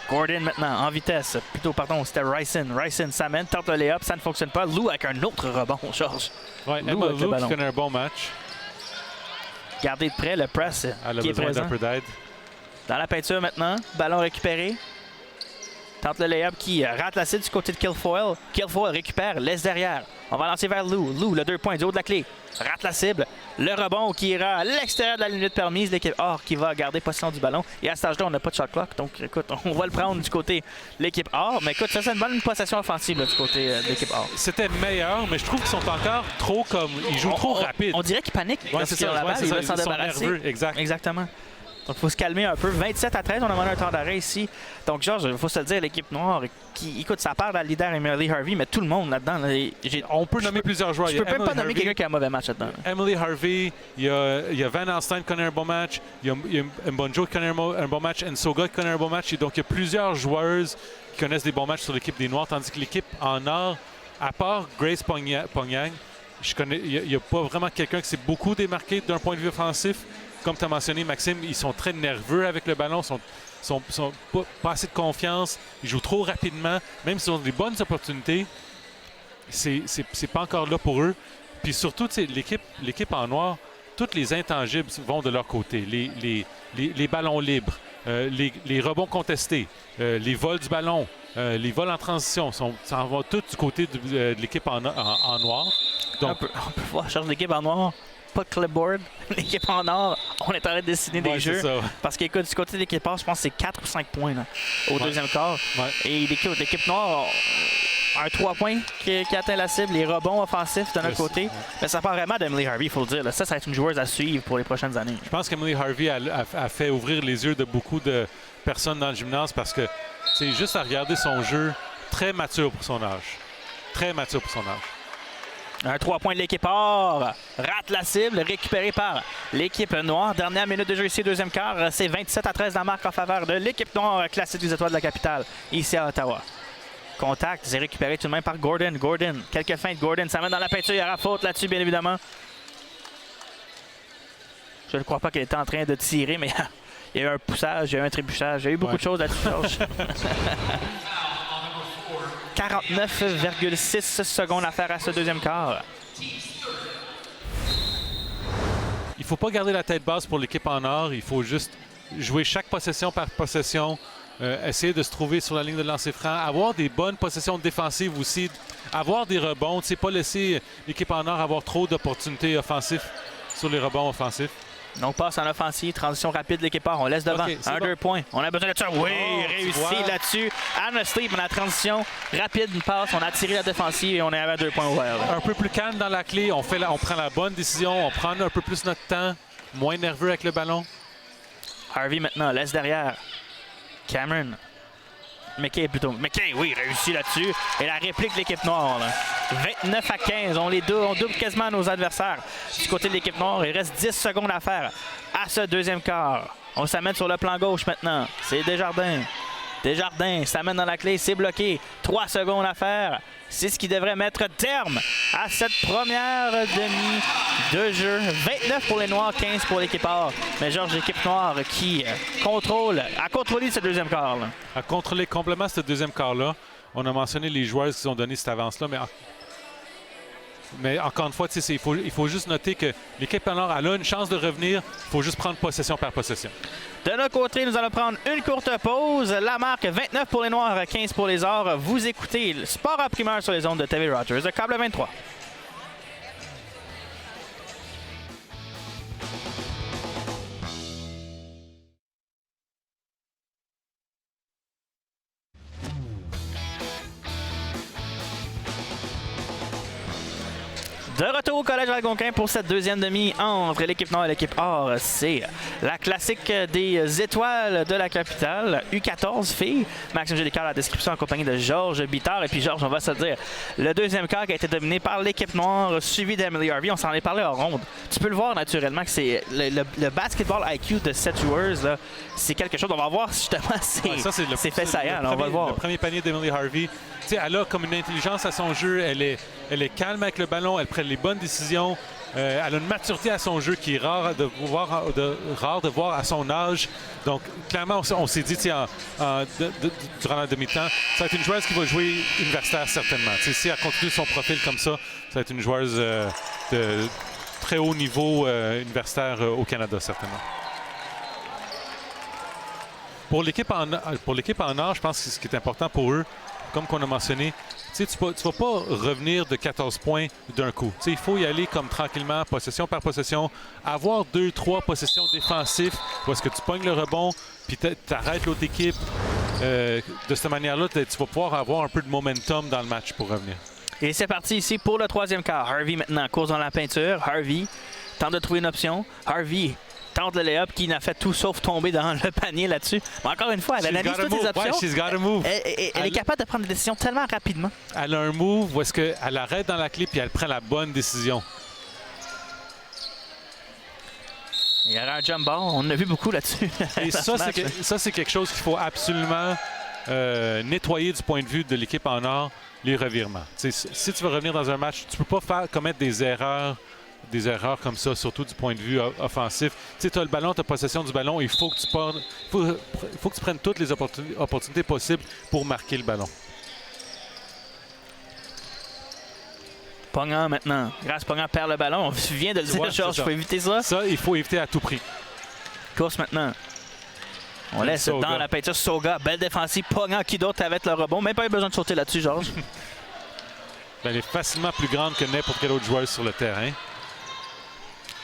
Gordon maintenant en vitesse. Plutôt, pardon, c'était Ryson. Ryson s'amène, tente le lay-up, ça ne fonctionne pas. Lou avec un autre rebond, Georges. Oui, Emma Lou qui connaît un bon match. Gardez de près le press qui est présent. Dans la peinture maintenant, ballon récupéré. Tente le lay-up qui rate la cible du côté de Kilfoyle. Kilfoyle récupère, laisse derrière. On va lancer vers Lou. Lou, le 2 points du haut de la clé. Rate la cible. Le rebond qui ira à l'extérieur de la limite permise. L'équipe A qui va garder possession du ballon. Et à cet âge-là, on n'a pas de shot clock. Donc, écoute, on va le prendre du côté de l'équipe A. Mais écoute, ça, c'est une bonne possession offensive là, du côté de l'équipe A. C'était meilleur, mais je trouve qu'ils sont encore trop comme... Ils jouent trop rapide. On dirait qu'ils paniquent. Ouais, c'est ça. La balle, ils veulent s'en débarrasser. Nerveux, Exactement. Donc, il faut se calmer un peu. 27-13, on a demandé un temps d'arrêt ici. Donc, Georges, il faut se le dire, l'équipe noire, qui, écoute, ça part dans le leader Emily Harvey, mais tout le monde là-dedans. Là, on peut nommer plusieurs joueurs. Je peux même pas nommer quelqu'un qui a un mauvais match là-dedans. Emily Harvey, il y a Van Alstyne qui connaît un bon match, il y a Mbonjo qui connaît un bon match, Nsoga qui connaît un bon match. Et donc, il y a plusieurs joueuses qui connaissent des bons matchs sur l'équipe des Noirs, tandis que l'équipe en or, à part Grace Pongyang, il n'y a pas vraiment quelqu'un qui s'est beaucoup démarqué d'un point de vue offensif. Comme tu as mentionné, Maxime, ils sont très nerveux avec le ballon, sont pas assez de confiance, ils jouent trop rapidement. Même s'ils ont des bonnes opportunités, c'est pas encore là pour eux. Puis surtout, l'équipe en noir, tous les intangibles vont de leur côté. Les ballons libres, les rebonds contestés, les vols du ballon, les vols en transition, ça en va tout du côté de l'équipe en noir. Donc, on peut voir, charge d'équipe en noir. Pas de clipboard. L'équipe en or, on est en train de dessiner des jeux. Ça. Parce qu'écoute, du côté de l'équipe or, je pense que c'est 4 ou 5 points là, au deuxième quart. Ouais. Et l'équipe noire, un 3 points qui atteint la cible, les rebonds offensifs de notre côté. Mais ça part vraiment d'Emily Harvey, il faut le dire. Là. Ça va être une joueuse à suivre pour les prochaines années. Je pense qu'Emily Harvey a fait ouvrir les yeux de beaucoup de personnes dans le gymnase parce que c'est juste à regarder son jeu très mature pour son âge. Très mature pour son âge. Un 3 points de l'équipe or, rate la cible, récupéré par l'équipe noire. Dernière minute de jeu ici, deuxième quart. C'est 27-13 la marque en faveur de l'équipe noire classique des Étoiles de la capitale, ici à Ottawa. Contact, c'est récupéré tout de même par Gordon. Gordon, quelques feintes. Gordon, ça mène dans la peinture. Il y aura faute là-dessus, bien évidemment. Je ne crois pas qu'elle était en train de tirer, mais il y a eu un poussage, il y a eu un trébuchage. Il y a eu beaucoup de choses là-dessus, Georges. 49,6 secondes à faire à ce deuxième quart. Il ne faut pas garder la tête basse pour l'équipe en or. Il faut juste jouer chaque possession par possession. Essayer de se trouver sur la ligne de lancer franc. Avoir des bonnes possessions défensives aussi. Avoir des rebonds. Pas laisser l'équipe en or avoir trop d'opportunités offensives sur les rebonds offensifs. Donc, passe en offensive, transition rapide de l'équipe or. On laisse devant. Okay, 2 points. On a besoin de ça. Oui, réussi là-dessus. Anna Sleep, on a la transition rapide, une passe. On a tiré la défensive et on est à 2 points ouverts. Un peu plus calme dans la clé. On prend la bonne décision. On prend un peu plus notre temps. Moins nerveux avec le ballon. Harvey maintenant, laisse derrière. Cameron. McKay plutôt. McKay, oui, réussi là-dessus. Et la réplique de l'équipe noire. Là. 29-15. On double quasiment nos adversaires. Du côté de l'équipe noire, il reste 10 secondes à faire à ce deuxième quart. On s'amène sur le plan gauche maintenant. C'est Desjardins. Desjardins s'amène dans la clé. C'est bloqué. 3 secondes à faire. C'est ce qui devrait mettre terme à cette première demi de jeu. 29 pour les Noirs, 15 pour l'équipe or. Mais Georges, l'équipe noire qui a contrôlé ce deuxième quart. Là. A contrôlé complètement ce deuxième quart-là. On a mentionné les joueurs qui ont donné cette avance-là, mais encore une fois, il faut juste noter que l'équipe en or a une chance de revenir. Il faut juste prendre possession par possession. De notre côté, nous allons prendre une courte pause. La marque 29 pour les Noirs, 15 pour les Ors. Vous écoutez le Sport en primeur sur les ondes de TV Rogers, de câble 23. De retour au Collège Algonquin pour cette deuxième demi entre l'équipe Nord et l'équipe Or. C'est la classique des étoiles de la capitale. U14 filles. Maxime Gélicard à la description en compagnie de Georges Bittard. Et puis Georges, on va se le dire, le deuxième quart qui a été dominé par l'équipe noire, suivi d'Emily Harvey. On s'en est parlé en ronde. Tu peux le voir naturellement que c'est le basketball IQ de cette joueuse, c'est quelque chose. On va voir justement, c'est fait saillant. On va le voir. Le premier panier d'Emily Harvey. T'sais, elle a comme une intelligence à son jeu, elle est calme avec le ballon, elle prend les bonnes décisions, elle a une maturité à son jeu qui est rare de voir à son âge. Donc clairement, on s'est dit durant la demi-temps, ça va être une joueuse qui va jouer universitaire certainement. T'sais, si elle continue son profil comme ça va être une joueuse de très haut niveau universitaire au Canada certainement. Pour l'équipe en or, je pense que ce qui est important pour eux, comme qu'on a mentionné, tu ne vas pas revenir de 14 points d'un coup. Il faut y aller comme tranquillement, possession par possession, avoir 2-3 possessions défensives où est-ce que tu pognes le rebond puis tu arrêtes l'autre équipe. De cette manière-là, tu vas pouvoir avoir un peu de momentum dans le match pour revenir. Et c'est parti ici pour le troisième quart. Harvey maintenant course dans la peinture. Harvey tente de trouver une option. Harvey tente le lay-up qui n'a fait tout sauf tomber dans le panier là-dessus. Mais encore une fois, elle analyse toutes les options. Ouais, she's got a move. Elle est capable de prendre des décisions tellement rapidement. Elle a un move où est-ce qu'elle arrête dans la clé puis elle prend la bonne décision. Il y aura un jump ball. On en a vu beaucoup là-dessus. Et ça, c'est quelque chose qu'il faut absolument nettoyer du point de vue de l'équipe en or, les revirements. T'sais, si tu veux revenir dans un match, tu ne peux pas commettre des erreurs comme ça, surtout du point de vue offensif. Tu as le ballon, tu as possession du ballon, il faut que tu prennes toutes les opportunités possibles pour marquer le ballon. Pognon maintenant. Grâce Pognon perd le ballon. On vient de le dire, Ouais, Georges, c'est il faut ça. éviter ça. Ça, il faut éviter à tout prix. Course maintenant. On laisse Soga. dans la peinture Soga. Belle défensive. Pognon qui d'autre avec le rebond. Même pas eu besoin de sauter là-dessus, Georges. Ben, elle est facilement plus grande que n'importe quel autre joueur sur le terrain.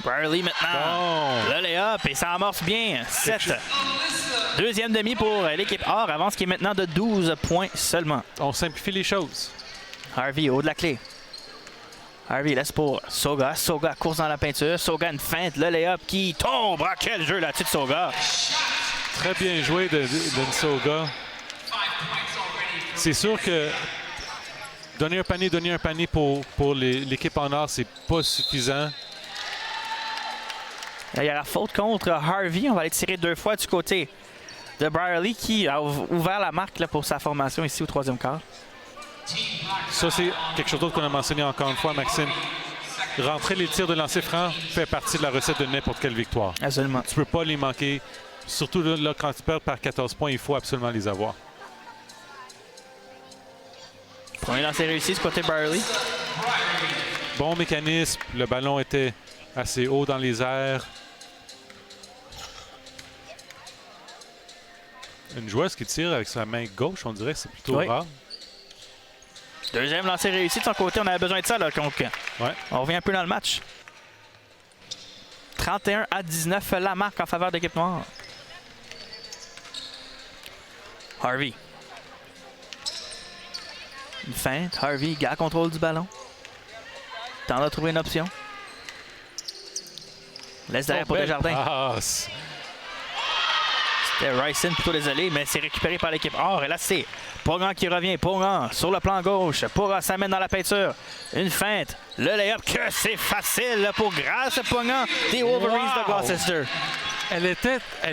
Burley maintenant. Bon. Le lay-up et ça amorce bien. 7. Deuxième demi pour l'équipe Or. Avance qui est maintenant de 12 points seulement. On simplifie les choses. Harvey, haut de la clé. Harvey laisse pour Soga. Soga course dans la peinture. Soga une feinte. Le lay-up qui tombe. Ah, quel jeu là-dessus de Soga. Très bien joué de Nsoga. C'est sûr que donner un panier pour l'équipe en or, c'est pas suffisant. Il y a la faute contre Harvey. On va aller tirer 2 fois du côté de Brierley qui a ouvert la marque là, pour sa formation ici au 3e quart. Ça, c'est quelque chose d'autre qu'on a mentionné encore une fois, Maxime. Rentrer les tirs de lancer franc fait partie de la recette de n'importe quelle victoire. Absolument. Tu peux pas les manquer. Surtout là, quand tu perds par 14 points, il faut absolument les avoir. Premier lancer réussi du côté de Brierley. Bon mécanisme. Le ballon était assez haut dans les airs. Une joueuse qui tire avec sa main gauche, on dirait que c'est plutôt Oui. rare. Deuxième lancer réussi de son côté. On avait besoin de ça. Là, donc, Ouais. on revient un peu dans le match. 31-19, la marque en faveur de l'équipe noire. Harvey. Une feinte. Harvey garde contrôle du ballon. Tente de trouver une option. Laisse derrière pour Belle Desjardins. passe. C'était Ryson, plutôt désolé, mais c'est récupéré par l'équipe Or. Et là, c'est Pognon qui revient. Pognon sur le plan gauche. Pognon s'amène dans la peinture. Une feinte. Le lay-up, que c'est facile pour grâce à Pognon des Wolverines de Gloucester. Elle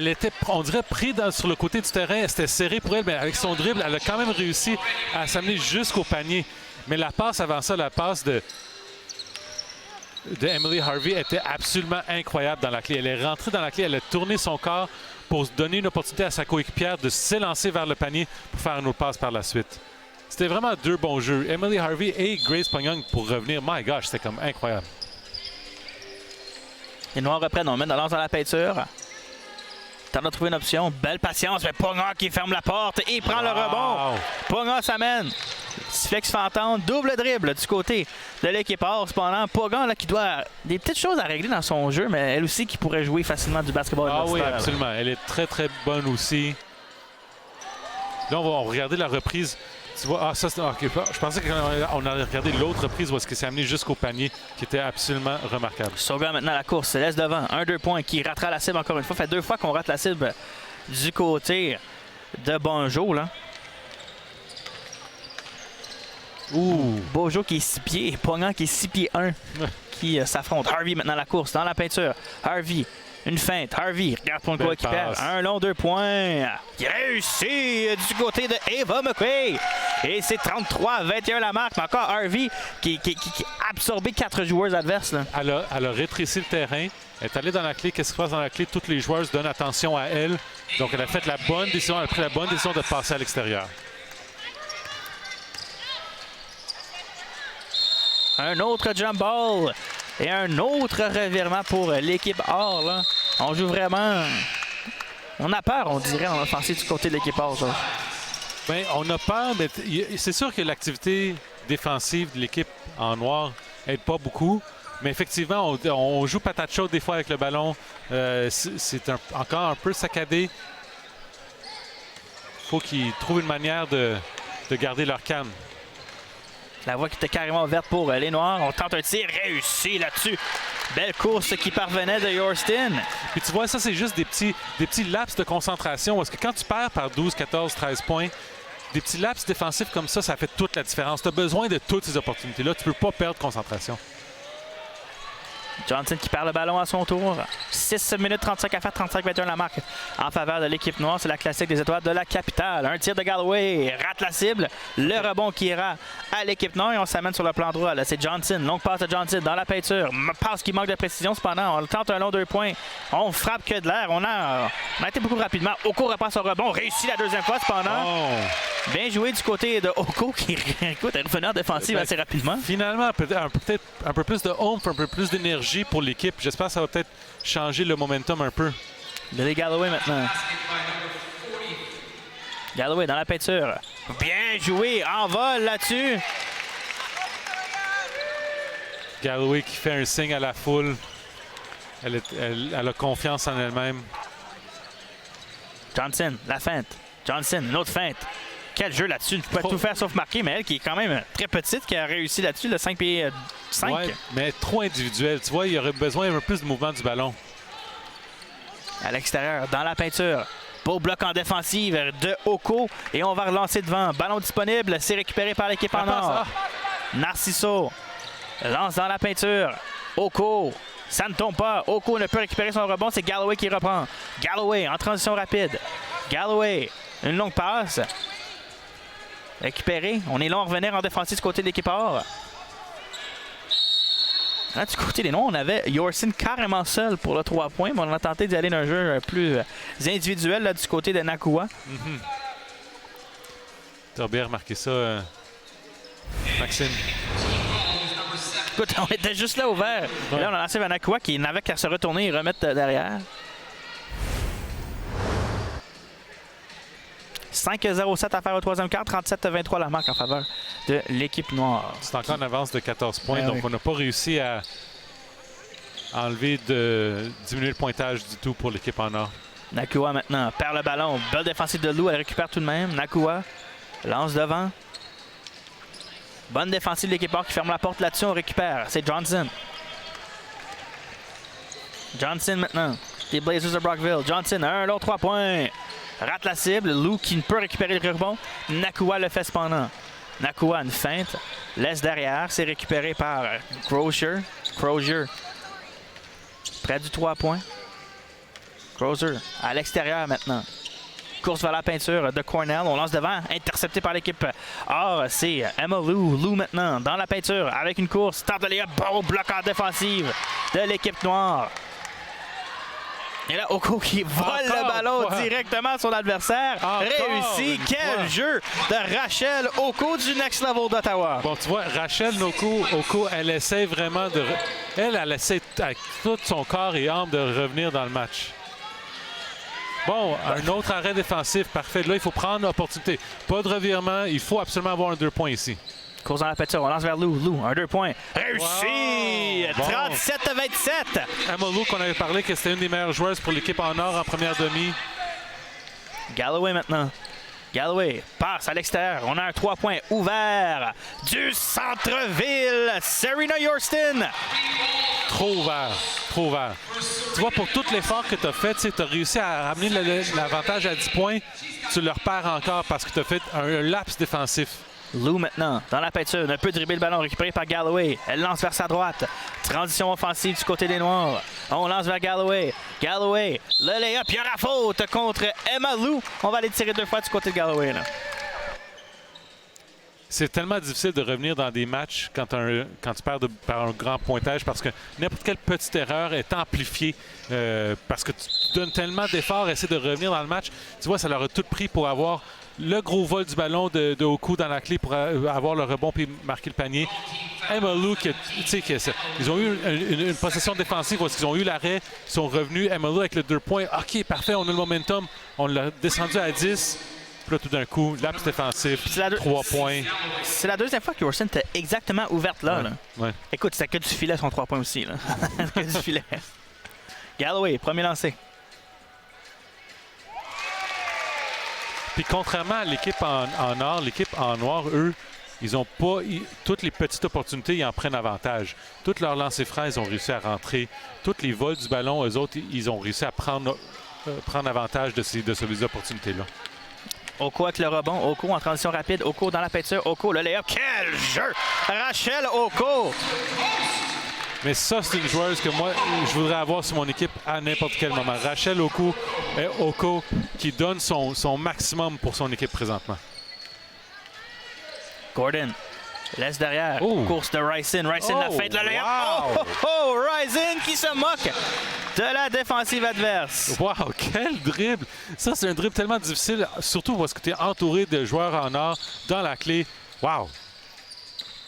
était, on dirait, prise sur le côté du terrain. C'était serré pour elle, mais avec son dribble, elle a quand même réussi à s'amener jusqu'au panier. Mais la passe avant ça, la passe de Emily Harvey était absolument incroyable dans la clé. Elle est rentrée dans la clé, elle a tourné son corps pour se donner une opportunité à sa coéquipière de s'élancer vers le panier pour faire une autre passe par la suite. C'était vraiment 2 bons jeux. Emily Harvey et Grace Pognon pour revenir. My gosh, c'était comme incroyable. Les Noirs reprennent, on met dans la peinture. Tente de trouver une option. Belle patience, mais Pognon qui ferme la porte et prend le rebond. Pognon s'amène. Sifflet qui se fait entendre. Double dribble du côté de l'équipe Or. Cependant, Pognon là, qui doit des petites choses à régler dans son jeu, mais elle aussi qui pourrait jouer facilement du basketball. Ah oui, universitaire. absolument. Elle est très, très bonne aussi. Là, on va regarder la reprise. Tu vois, ça, c'est... Okay. Je pensais qu'on allait regarder l'autre reprise où est-ce qu'il s'est amené jusqu'au panier, qui était absolument remarquable. Soga maintenant la course, se laisse devant. 1-2 points qui ratera la cible encore une fois. Fait 2 fois qu'on rate la cible du côté de Bonjour. Là. Bojo qui est 6 pieds, Pognon qui est 6 pieds 1 qui s'affrontent. Harvey maintenant la course dans la peinture. Harvey, une feinte. Harvey, regarde pour une coéquipière. Un long 2 points. Qui réussit du côté de Eva McQuay. Et c'est 33-21 la marque. Mais encore Harvey qui a absorbé 4 joueurs adverses. Là. Elle a rétréci le terrain. Elle est allée dans la clé. Qu'est-ce qui se passe dans la clé? Toutes les joueuses donnent attention à elle. Donc, elle a fait la bonne décision. Elle a pris la bonne décision de passer à l'extérieur. Un autre jump ball et un autre revirement pour l'équipe Or. Là. On joue vraiment... On a peur, on dirait, en offensive du côté de l'équipe Or. Ça. Bien, on a peur, mais c'est sûr que l'activité défensive de l'équipe en noir n'aide pas beaucoup. Mais effectivement, on joue patate chaude des fois avec le ballon. C'est encore un peu saccadé. Il faut qu'ils trouvent une manière de garder leur calme. La voie qui était carrément verte pour les Noirs. On tente un tir réussi là-dessus. Belle course qui parvenait de Yorston. Puis tu vois, ça, c'est juste des petits laps de concentration. Parce que quand tu perds par 12, 14, 13 points, des petits laps défensifs comme ça fait toute la différence. Tu as besoin de toutes ces opportunités-là. Tu ne peux pas perdre concentration. Johnson qui perd le ballon à son tour. 6 minutes 35 à faire, 35-21 la marque en faveur de l'équipe noire. C'est la classique des étoiles de la capitale. Un tir de Galloway, rate la cible. Le rebond qui ira à l'équipe noire et on s'amène sur le plan droit. Là, c'est Johnson, longue passe de Johnson dans la peinture. Passe qui manque de précision cependant. On tente un long 2 points. On frappe que de l'air. On a été beaucoup rapidement. Oko repasse au rebond. Réussit la deuxième fois cependant. Oh. Bien joué du côté de Oko qui écoute, est revenu en défensive assez rapidement. Finalement, peut-être un peu plus de oomph, un peu plus d'énergie pour l'équipe. J'espère que ça va peut-être changer le momentum un peu. Billy Galloway maintenant. Galloway dans la peinture. Bien joué, en vol là-dessus. Galloway qui fait un signe à la foule. Elle a confiance en elle-même. Johnson, la feinte. Johnson, une autre feinte. Quel jeu là-dessus. Tu peux tout faire sauf marquer, mais elle qui est quand même très petite, qui a réussi là-dessus, le 5 pieds 5. Ouais, mais trop individuel. Tu vois, il y aurait besoin un peu plus de mouvement du ballon. À l'extérieur, dans la peinture. Beau bloc en défensive de Oko. Et on va relancer devant. Ballon disponible. C'est récupéré par l'équipe en or. Narciso lance dans la peinture. Oko. Ça ne tombe pas. Oko ne peut récupérer son rebond. C'est Galloway qui reprend. Galloway en transition rapide. Galloway. Une longue passe. Récupéré. On est long à revenir en défensive du côté de l'équipe or. Là, du côté des Noirs, on avait Yorson carrément seul pour le 3 points, mais on a tenté d'y aller d'un jeu plus individuel là, du côté de Nakua. Tu as bien remarqué ça, Maxime. Écoute, on était juste là ouvert. Ouais. Et là, on a lancé vers Nakua qui n'avait qu'à se retourner et remettre derrière. 5-0-7 à faire au troisième quart, 37-23 la marque en faveur de l'équipe noire. C'est encore en avance de 14 points, donc on n'a pas réussi à diminuer le pointage du tout pour l'équipe en or. Nakua maintenant perd le ballon. Belle défensive de Lou, elle récupère tout de même. Nakua lance devant. Bonne défensive de l'équipe or qui ferme la porte là-dessus, on récupère. C'est Johnson. Johnson maintenant. Les Blazers de Brockville. Johnson, un long 3 points. Rate la cible. Lou qui ne peut récupérer le rebond. Nakua le fait cependant. Nakua une feinte. Laisse derrière. C'est récupéré par Crozier. Crozier. Près du 3 points. Crozier à l'extérieur maintenant. Course vers la peinture de Cornell. On lance devant. Intercepté par l'équipe. Ah, c'est Emma Lou. Lou maintenant dans la peinture avec une course. Tente de les beau bloc en défensive de l'équipe noire. Et là, Oko qui vole le ballon directement sur l'adversaire. Réussi. Quel jeu de Rachel Oko du Next Level d'Ottawa. Bon, tu vois, Rachel Oko, elle essaie vraiment de... Elle essaie avec tout son corps et âme de revenir dans le match. Bon, un autre arrêt défensif. Parfait. Là, il faut prendre l'opportunité. Pas de revirement. Il faut absolument avoir un 2 points ici. Course dans la peinture, on lance vers Lou. Lou, un 2 points. Réussi! Wow. 37-27. Emma Lou, qu'on avait parlé que c'était une des meilleures joueuses pour l'équipe en or en première demi. Galloway maintenant. Galloway passe à l'extérieur. On a un 3 points ouvert du centre-ville. Serena Yorston. Trop ouvert. Trop ouvert. Tu vois, pour tout l'effort que tu as fait, tu as réussi à ramener l'avantage à 10 points. Tu le repères encore parce que tu as fait un laps défensif. Lou maintenant, dans la peinture, ne peut dribbler le ballon récupéré par Galloway. Elle lance vers sa droite. Transition offensive du côté des Noirs. On lance vers Galloway. Galloway, le lay-up, il y aura faute contre Emma Lou. On va aller tirer 2 fois du côté de Galloway. Là. C'est tellement difficile de revenir dans des matchs quand tu perds par un grand pointage parce que n'importe quelle petite erreur est amplifiée parce que tu donnes tellement d'efforts à essayer de revenir dans le match. Tu vois, ça leur a tout pris pour avoir le gros vol du ballon de Oko dans la clé pour avoir le rebond puis marquer le panier. Emma Lou, ils ont eu une possession défensive où ils ont eu l'arrêt, ils sont revenus. Emma Lou avec le 2 points. OK, parfait, on a le momentum. On l'a descendu à 10. Puis là, tout d'un coup, laps défensif, 3 points. C'est la deuxième fois que Yorson était exactement ouverte là. Ouais. Écoute, c'était que du filet son 3 points aussi. Là. Que du filet. Galloway, premier lancé. Puis contrairement à l'équipe en or, l'équipe en noir, eux, ils n'ont pas... toutes les petites opportunités, ils en prennent avantage. Toutes leurs lancers francs, ils ont réussi à rentrer. Toutes les vols du ballon, eux autres, ils ont réussi à prendre avantage de ces opportunités-là. Oko avec le rebond. Oko en transition rapide. Oko dans la peinture. Oko, le lay-up. Quel jeu! Rachel Oko! Mais ça, c'est une joueuse que moi, je voudrais avoir sur mon équipe à n'importe quel moment. Rachel Oko qui donne son maximum pour son équipe présentement. Gordon laisse derrière. Course de Ryson. Ryson la feinte. Ryson qui se moque de la défensive adverse. Wow, quel dribble! Ça, c'est un dribble tellement difficile, surtout parce que tu es entouré de joueurs en or dans la clé. Wow!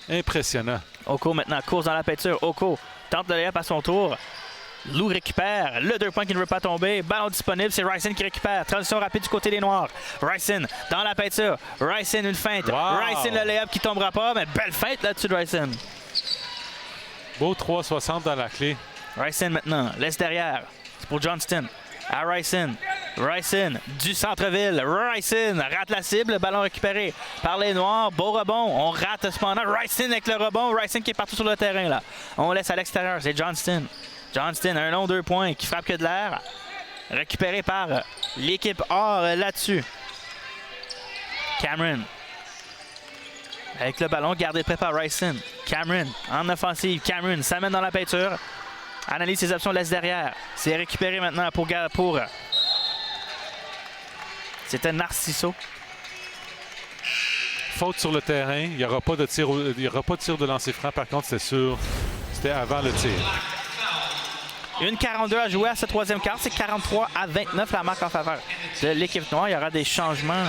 Impressionnant. Oko maintenant course dans la peinture. Oko tente de layup à son tour. Lou récupère le 2 points qui ne veut pas tomber. Ballon disponible, c'est Ryson qui récupère. Transition rapide du côté des Noirs. Ryson dans la peinture. Ryson une feinte. Ryson le layup qui tombera pas, mais belle feinte là-dessus de Ryson. Beau 3,60 dans la clé. Ryson maintenant laisse derrière. C'est pour Johnston. À Ryson. Ryson du centre-ville. Ryson rate la cible. Ballon récupéré par les Noirs. Beau rebond. On rate cependant. Ryson avec le rebond. Ryson qui est partout sur le terrain là. On laisse à l'extérieur. C'est Johnston. Johnston, un long 2 points qui frappe que de l'air. Récupéré par l'équipe or là-dessus. Cameron. Avec le ballon gardé prêt par Ryson. Cameron en offensive. Cameron s'amène dans la peinture. Analyse ses options, laisse derrière. C'est récupéré maintenant pour c'était Narciso. Faute sur le terrain. Il n'y aura pas de tir, de lancer franc. Par contre, c'est sûr. C'était avant le tir. 1,42 à jouer à ce troisième quart. C'est 43-29 la marque en faveur de l'équipe noire. Il y aura des changements.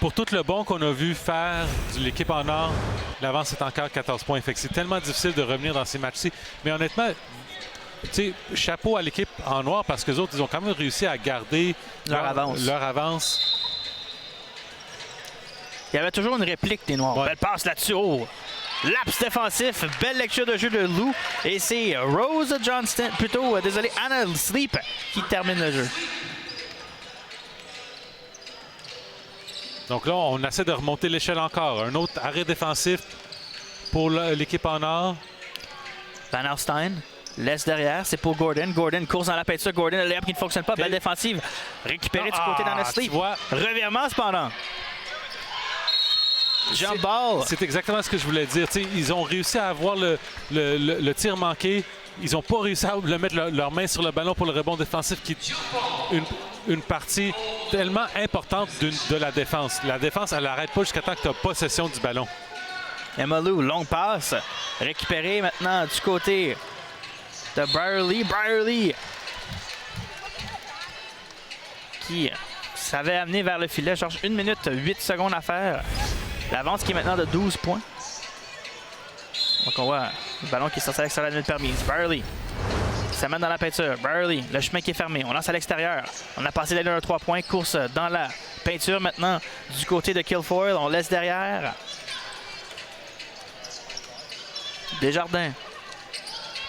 Pour tout le bon qu'on a vu faire de l'équipe en or, l'avance est encore 14 points. Fait que c'est tellement difficile de revenir dans ces matchs-ci. Mais honnêtement, chapeau à l'équipe en noir parce que les autres, ils ont quand même réussi à garder leur avance. Il y avait toujours une réplique des Noirs. Belle passe là-dessus. Laps défensif, belle lecture de jeu de Lou. Et c'est Rose Johnston, Anna Sleep qui termine le jeu. Donc là, on essaie de remonter l'échelle encore. Un autre arrêt défensif pour l'équipe en or. Van Alstyne laisse derrière, c'est pour Gordon. Gordon course dans la peinture. Gordon, le layup qui ne fonctionne pas. Belle défensive. Récupéré du côté d'Anna Sleep. Revirement cependant. Jump ball. C'est exactement ce que je voulais dire. Ils ont réussi à avoir le tir manqué. Ils n'ont pas réussi à mettre leur main sur le ballon pour le rebond défensif qui est une partie tellement importante de la défense. La défense, elle n'arrête pas jusqu'à temps que tu as possession du ballon. Emma Lou, longue passe. Récupéré maintenant du côté de Byerly. Qui s'avait amené vers le filet. Cherche 1 minute 8 secondes à faire. L'avance qui est maintenant de 12 points. Donc on voit le ballon qui est sorti à l'extérieur de la limite permise. Byerly s'amène dans la peinture. Byerly, le chemin qui est fermé. On lance à l'extérieur. On a passé l'année de 3 points. Course dans la peinture maintenant du côté de Kilfoyle. On laisse derrière. Desjardins.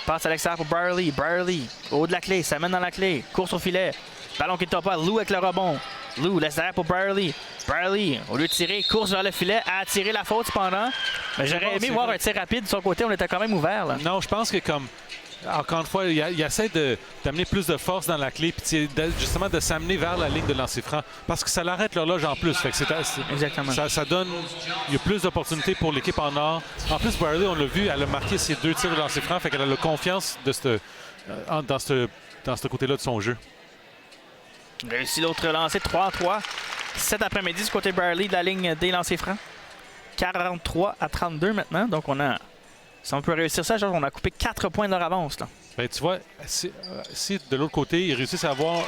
Passe à l'extérieur pour Byerly. Byerly, haut de la clé, s'amène dans la clé. Course au filet. Ballon qui ne tombe pas. Lou avec le rebond. Lou laisse derrière pour Byerly. Byerly, au lieu de tirer, course vers le filet, a attiré la faute cependant. Mais j'aurais aimé voir un tir rapide de son côté. On était quand même ouvert là. Non, je pense que encore une fois, il essaie d'amener plus de force dans la clé puis justement de s'amener vers la ligne de lancer franc parce que ça l'arrête l'horloge en plus. Fait que exactement. Ça donne il y a plus d'opportunités pour l'équipe en or. En plus, Byerly, on l'a vu, elle a marqué ses 2 tirs de lancer franc. Fait qu'elle a la confiance dans ce côté-là de son jeu. Réussi l'autre lancé, 3-3. Cet après-midi du côté de Byerly de la ligne des lancers francs. 43-32 maintenant. Donc si on peut réussir ça, on a coupé 4 points de leur avance. Là. Bien, tu vois, si de l'autre côté, ils réussissent à avoir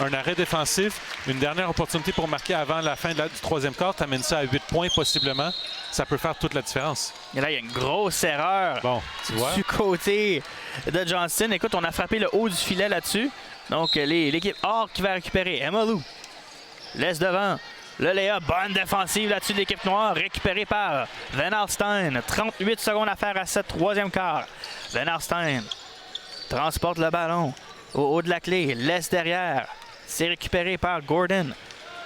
un arrêt défensif, une dernière opportunité pour marquer avant la fin du troisième quart, tu amènes ça à 8 points possiblement, ça peut faire toute la différence. Et là, il y a une grosse erreur du côté de Johnston. Écoute, on a frappé le haut du filet là-dessus. Donc, l'équipe or qui va récupérer. Emma Lou laisse devant. Le layup, bonne défensive là-dessus de l'équipe noire, récupérée par Van Alstyne. 38 secondes à faire à ce troisième quart. Van Alstyne transporte le ballon au haut de la clé, laisse derrière. C'est récupéré par Gordon.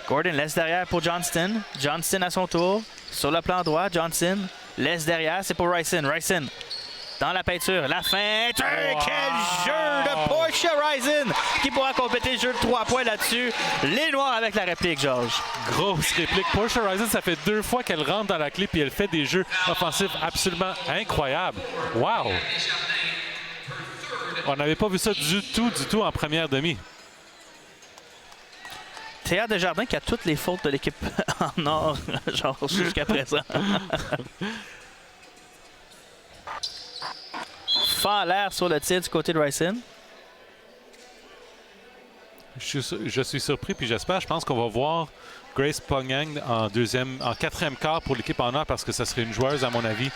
Gordon laisse derrière pour Johnston. Johnston à son tour, sur le plan droit. Johnston laisse derrière, c'est pour Ryson. Ryson dans la peinture, la feinte. Quel jeu de Portia Ryson qui pourra compléter le jeu de 3 points là-dessus. Les Noirs avec la réplique, Georges. Grosse réplique. Portia Ryson, ça fait 2 fois qu'elle rentre dans la clé puis elle fait des jeux offensifs absolument incroyables. Wow! On n'avait pas vu ça du tout en première demi. Théa Desjardins qui a toutes les fautes de l'équipe en or, genre jusqu'à présent. Fend l'air sur le tir du côté de Ryson. Je suis surpris, puis j'espère, je pense qu'on va voir Grace Pongyang en quatrième quart pour l'équipe en or, parce que ça serait une joueuse, à mon avis,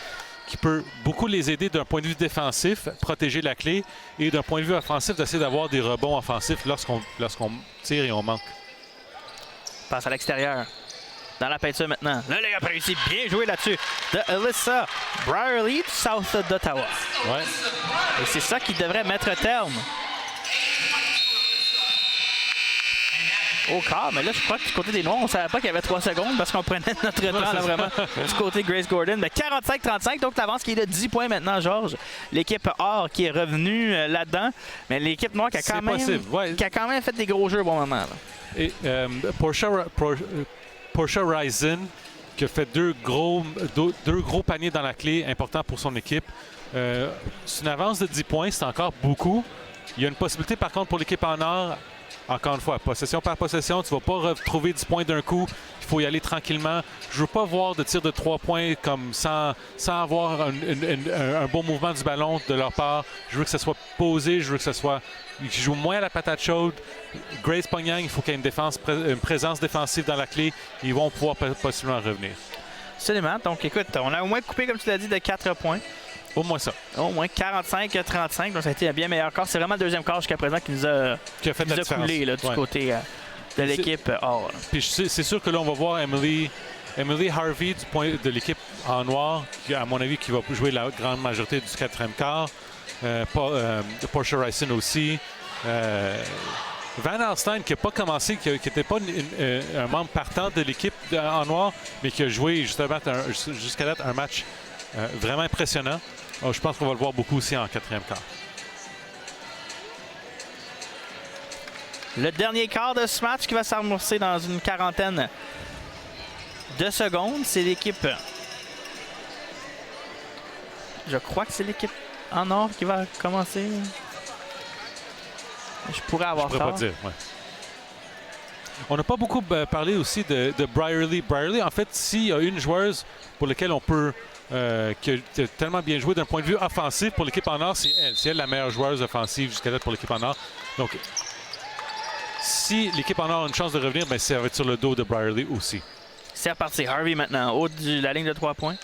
qui peut beaucoup les aider d'un point de vue défensif, protéger la clé, et d'un point de vue offensif, d'essayer d'avoir des rebonds offensifs lorsqu'on tire et on manque. Passe à l'extérieur. Dans la peinture maintenant. Le layup réussi. Bien joué là-dessus de Alyssa Brierly du South d'Ottawa. Ouais. Et c'est ça qui devrait mettre terme au quart. Mais là, je crois que du côté des Noirs, on ne savait pas qu'il y avait 3 secondes parce qu'on prenait notre temps là, vraiment du côté de Grace Gordon. Mais 45-35, donc l'avance qui est de 10 points maintenant, Georges. L'équipe or qui est revenue là-dedans. Mais l'équipe noire qui a quand même fait des gros jeux au bon moment. Là. Et Portia Ryson qui a fait deux gros paniers dans la clé importants pour son équipe. C'est une avance de 10 points, c'est encore beaucoup. Il y a une possibilité par contre pour l'équipe en or. Encore une fois, possession par possession, tu ne vas pas retrouver 10 points d'un coup. Il faut y aller tranquillement. Je ne veux pas voir de tir de 3 points comme sans avoir un bon mouvement du ballon de leur part. Je veux que ça soit posé, je veux que ça soit... Ils jouent moins à la patate chaude. Grace Pongyang, il faut qu'il y ait une présence défensive dans la clé. Ils vont pouvoir possiblement revenir. Absolument. Donc, écoute, on a au moins coupé, comme tu l'as dit, de 4 points. Au moins ça. Au moins 45-35. Donc, ça a été un bien meilleur quart. C'est vraiment le deuxième quart jusqu'à présent qui nous a coulé là, du côté de l'équipe or. Puis c'est sûr que là, on va voir Emily Harvey de l'équipe en noir, qui, à mon avis, qui va jouer la grande majorité du quatrième quart. Portia Ryson aussi. Van Alstyne qui n'a pas commencé, qui n'était pas un membre partant de l'équipe en noir, mais qui a joué jusqu'à date un match vraiment impressionnant. Je pense qu'on va le voir beaucoup aussi en quatrième quart. Le dernier quart de ce match qui va s'amorcer dans une quarantaine de secondes, c'est l'équipe... Je crois que c'est l'équipe en or qui va commencer. Je pourrais avoir tort. Pas dire, ouais. On n'a pas beaucoup parlé aussi de Brierly. Brierly, en fait, s'il y a une joueuse pour laquelle on peut... qui a tellement bien joué d'un point de vue offensif pour l'équipe en or, c'est elle. C'est elle la meilleure joueuse offensive jusqu'à date pour l'équipe en or. Donc, si l'équipe en or a une chance de revenir, ben, ça va être sur le dos de Brierly aussi. C'est reparti. Harvey maintenant, haut de la ligne de 3 points.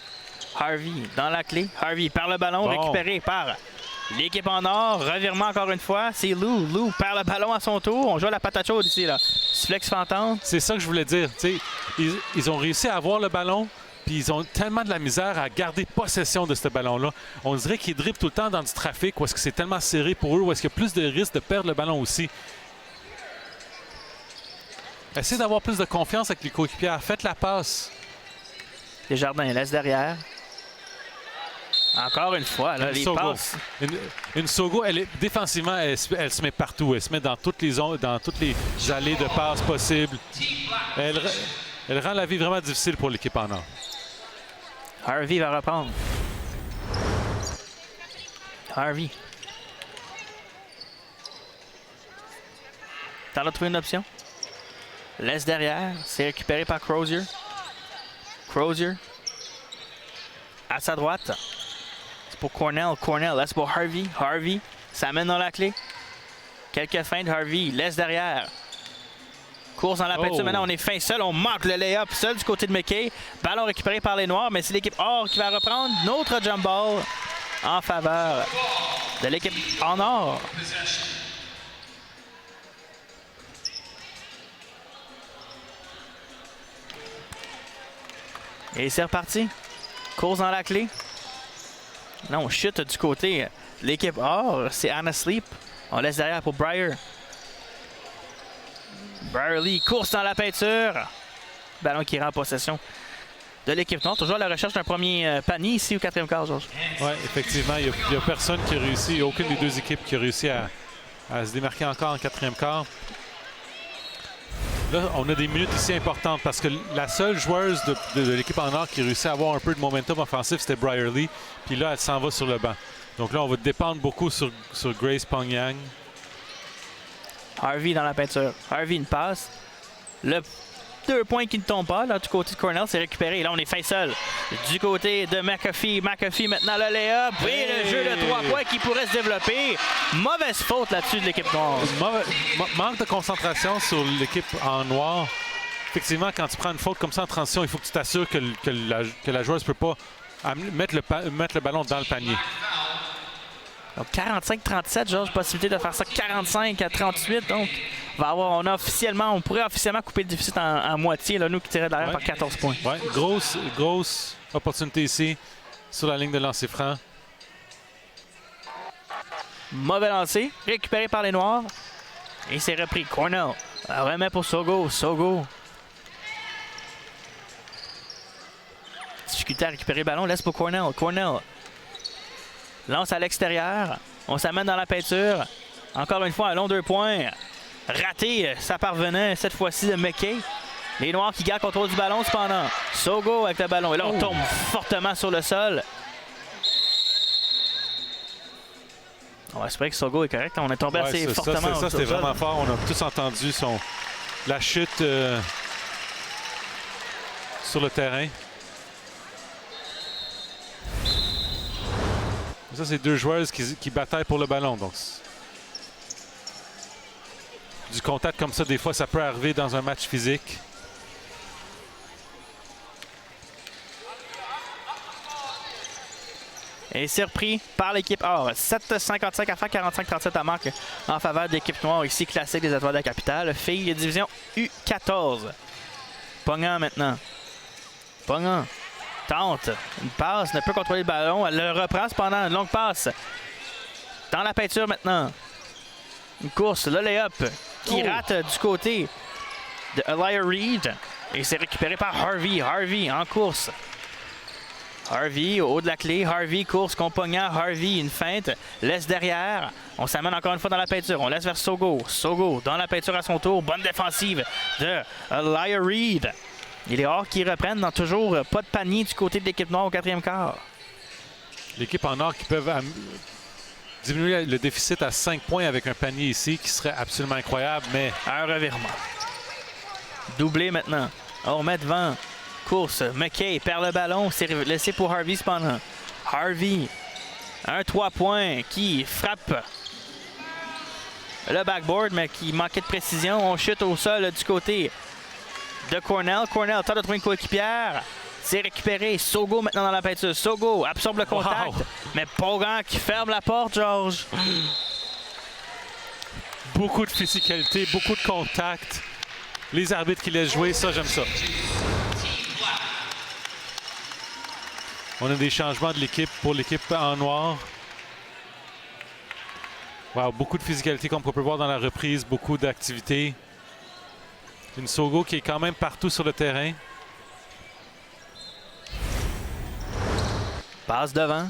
Harvey dans la clé. Harvey par le ballon, récupéré par l'équipe en or. Revirement encore une fois. C'est Lou. Lou perd le ballon à son tour. On joue à la patate chaude ici. Là. Flex Fantôme. C'est ça que je voulais dire. Ils ont réussi à avoir le ballon, puis ils ont tellement de la misère à garder possession de ce ballon-là. On dirait qu'ils dribblent tout le temps dans du trafic, ou est-ce que c'est tellement serré pour eux, ou est-ce qu'il y a plus de risque de perdre le ballon aussi. Essayez d'avoir plus de confiance avec les coéquipiers. Faites la passe. Desjardins laisse derrière. Encore une fois, là, les passes. Une Sogo, défensivement, elle se met partout. Elle se met dans toutes les zones, dans toutes les allées de passes possibles. Elle rend la vie vraiment difficile pour l'équipe en or. Harvey va reprendre. Harvey. T'en as trouvé une option? Laisse derrière. C'est récupéré par Crozier. Crozier. À sa droite. C'est pour Cornell. Cornell, là c'est pour Harvey. Harvey. Ça mène dans la clé. Quelques feintes. Harvey. Laisse derrière. Course dans la peinture. Maintenant, on est fin seul. On manque le lay-up seul du côté de McKay. Ballon récupéré par les Noirs, mais c'est l'équipe or qui va reprendre. Notre jump ball en faveur de l'équipe en or. Et c'est reparti. Course dans la clé. Là, on chute du côté de l'équipe or. C'est Anna Sleep. On laisse derrière pour Brier. Brierly, course dans la peinture. Ballon qui rend possession de l'équipe noire. Toujours à la recherche d'un premier panier ici au quatrième quart, Georges. Oui, effectivement. Il n'y a personne qui a réussi. Il n'y a aucune des deux équipes qui a réussi à se démarquer encore en quatrième quart. Là, on a des minutes ici importantes parce que la seule joueuse de l'équipe en or qui réussit à avoir un peu de momentum offensif, c'était Brierly. Puis là, elle s'en va sur le banc. Donc là, on va dépendre beaucoup sur Grace Pongyang. Harvey dans la peinture. Harvey, une passe. Le 2 points qui ne tombent pas, là, du côté de Cornell, c'est récupéré. Là, on est fin seul. Du côté de McAfee. McAfee, maintenant, le lay-up. Et le jeu de 3 points qui pourrait se développer. Mauvaise faute là-dessus de l'équipe noire. Manque de concentration sur l'équipe en noir. Effectivement, quand tu prends une faute comme ça en transition, il faut que tu t'assures que la joueuse ne peut pas mettre le ballon dans le panier. Donc 45-37, Georges, possibilité de faire ça 45-38. Donc, on pourrait officiellement couper le déficit en moitié, là, nous qui tirait derrière par 14 points. Ouais, grosse opportunité ici sur la ligne de lancer franc. Mauvais lancer, récupéré par les Noirs. Et c'est repris. Cornell remet pour Sogo. Sogo. Difficulté à récupérer le ballon, laisse pour Cornell. Cornell lance à l'extérieur. On s'amène dans la peinture. Encore une fois, un long 2 points. Raté, ça parvenait cette fois-ci de McKay. Les Noirs qui gardent contrôle du ballon cependant. Sogo avec le ballon. Et là, on tombe fortement sur le sol. On va espérer que Sogo est correct. On est tombé assez fortement. Ça, c'était vraiment fort. On a tous entendu la chute sur le terrain. Ça, c'est 2 joueuses qui bataillent pour le ballon. Donc, du contact comme ça, des fois, ça peut arriver dans un match physique. Et surpris par l'équipe or. 7,55 à faire 45-37 à marque en faveur de l'équipe noire ici, classique des Étoiles de la Capitale. Filles division U14. Pongan maintenant. Pongan tente. Une passe, ne peut contrôler le ballon. Elle le reprend cependant. Une longue passe. Dans la peinture maintenant. Une course, le lay-up qui rate du côté de Elia Reed. Et c'est récupéré par Harvey. Harvey en course. Harvey au haut de la clé. Harvey course Pongan. Harvey une feinte. Laisse derrière. On s'amène encore une fois dans la peinture. On laisse vers Sogo. Sogo dans la peinture à son tour. Bonne défensive de Elia Reed. Et les Hawks qui reprennent dans toujours pas de panier du côté de l'équipe noire au 4e quart. L'équipe en or qui peuvent diminuer le déficit à 5 points avec un panier ici qui serait absolument incroyable, mais... Un revirement. Doublé maintenant. On met devant. Course. McKay perd le ballon. C'est laissé pour Harvey cependant. Harvey. Un 3 points qui frappe le backboard, mais qui manquait de précision. On chute au sol du côté de Cornell. Cornell tente de trouver une coéquipière. C'est récupéré. Sogo maintenant dans la peinture. Sogo absorbe le contact. Wow. Mais Pongan qui ferme la porte, Georges. Beaucoup de physicalité, beaucoup de contact. Les arbitres qui laissent jouer, ça, j'aime ça. On a des changements de l'équipe pour l'équipe en noir. Wow, beaucoup de physicalité comme on peut voir dans la reprise, beaucoup d'activité. Une Sogo qui est quand même partout sur le terrain. Passe devant.